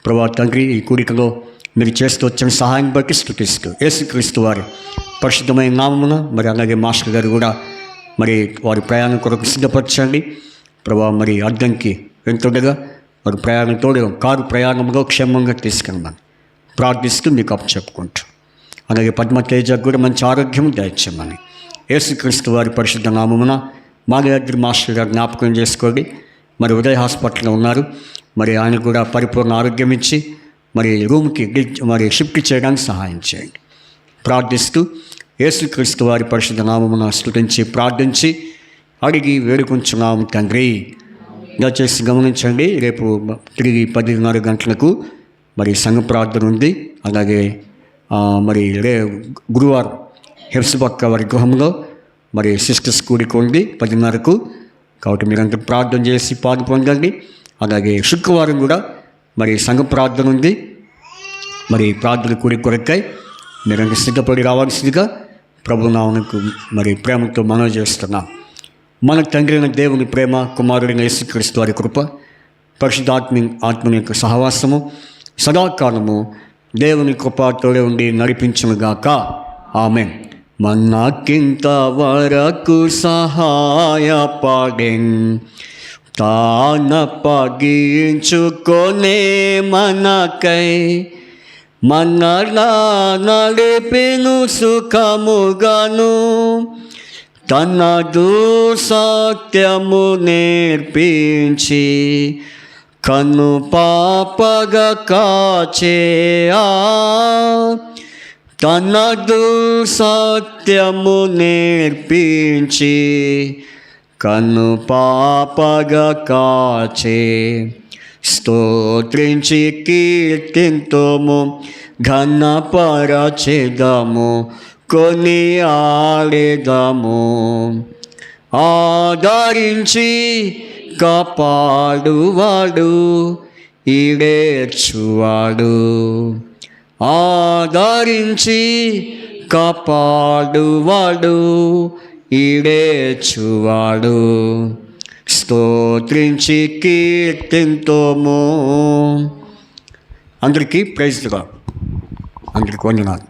ప్రభా తండ్రి ఈ కూడికలో మీరు చేస్తూ వచ్చిన సహాయం బట్టి స్తుతిస్తూ యేసుక్రీస్తు వారి పరిశుద్ధమైన నామమున మరి అలాగే మాస్టర్ గారు కూడా మరి వారి ప్రయాణం కొరకు సిద్ధపరచండి ప్రభా. మరి అడ్డంకి వెంటుండగా వారి ప్రయాణంతో కారు ప్రయాణంలో క్షేమంగా తీసుకెళ్ళమని ప్రార్థిస్తూ మీకు అప్పచెప్పుకుంటూ అలాగే పద్మతేజకు కూడా మంచి ఆరోగ్యం దయచేయమని యేసుక్రీస్తు వారి పరిశుద్ధ నామమున మాగయాద్రి మాస్టర్ గారు జ్ఞాపకం చేసుకోండి. మరి ఉదయ హాస్పిటల్లో ఉన్నారు. మరి ఆయన కూడా పరిపూర్ణ ఆరోగ్యం ఇచ్చి మరి రూమ్కి మరి షిఫ్ట్ చేయడానికి సహాయం చేయండి ప్రార్థిస్తూ యేసుక్రీస్తు వారి పరిశుద్ధ నామమున స్తుతించి ప్రార్థించి అడిగి వేడుకుంటున్నాము తండ్రి. దయచేసి గమనించండి, రేపు తిరిగి 10:30 గంటలకు మరి సంఘ ప్రార్థన ఉంది. అలాగే మరి గురువారం హెప్సిపక్క వారి గృహంలో మరి సిస్టర్స్ కూడిక ఉంది 10:30కు. కాబట్టి మీరంతా ప్రార్థన చేసి పాలు పొందండి. అలాగే శుక్రవారం కూడా మరి సంఘ ప్రార్థన ఉంది. మరి ప్రార్థన కూడి కొరకై మీరంతా సిద్ధపడి రావాల్సిందిగా ప్రభు నామమునకు మరి ప్రేమతో మనవి చేస్తున్నాం. మన తండ్రి అయిన దేవుని ప్రేమ, కుమారుడైన యేసుక్రీస్తు వారి కృప, ఆత్మ యొక్క సహవాసము సదాకాలము దేవుని కృప తోడే ఉండి నడిపించునుగాక. ఆమేన్. మనకింత వరకు సహాయపడెన్ తానప్పగించుకొనే మనకై మనలా నడిపెను సుఖముగాను తనదు సత్యము నేర్పించి కన్ను పాపగా కాచేయా తనదు సత్యము నేర్పించి కన్ను పాపగా కాచే స్తోత్రించి కీర్తింతుము ఘనపరచెదము కొని ఆడెదము ఆదరించి కాపాడువాడు ఈడేర్చువాడు ఆదరించి కాపాడువాడు ఈడేర్చువాడు స్తోత్రించి కీర్తింతుము. అందరికీ ప్రైజ్ ది లార్డ్. అందరికీ వందనాలు.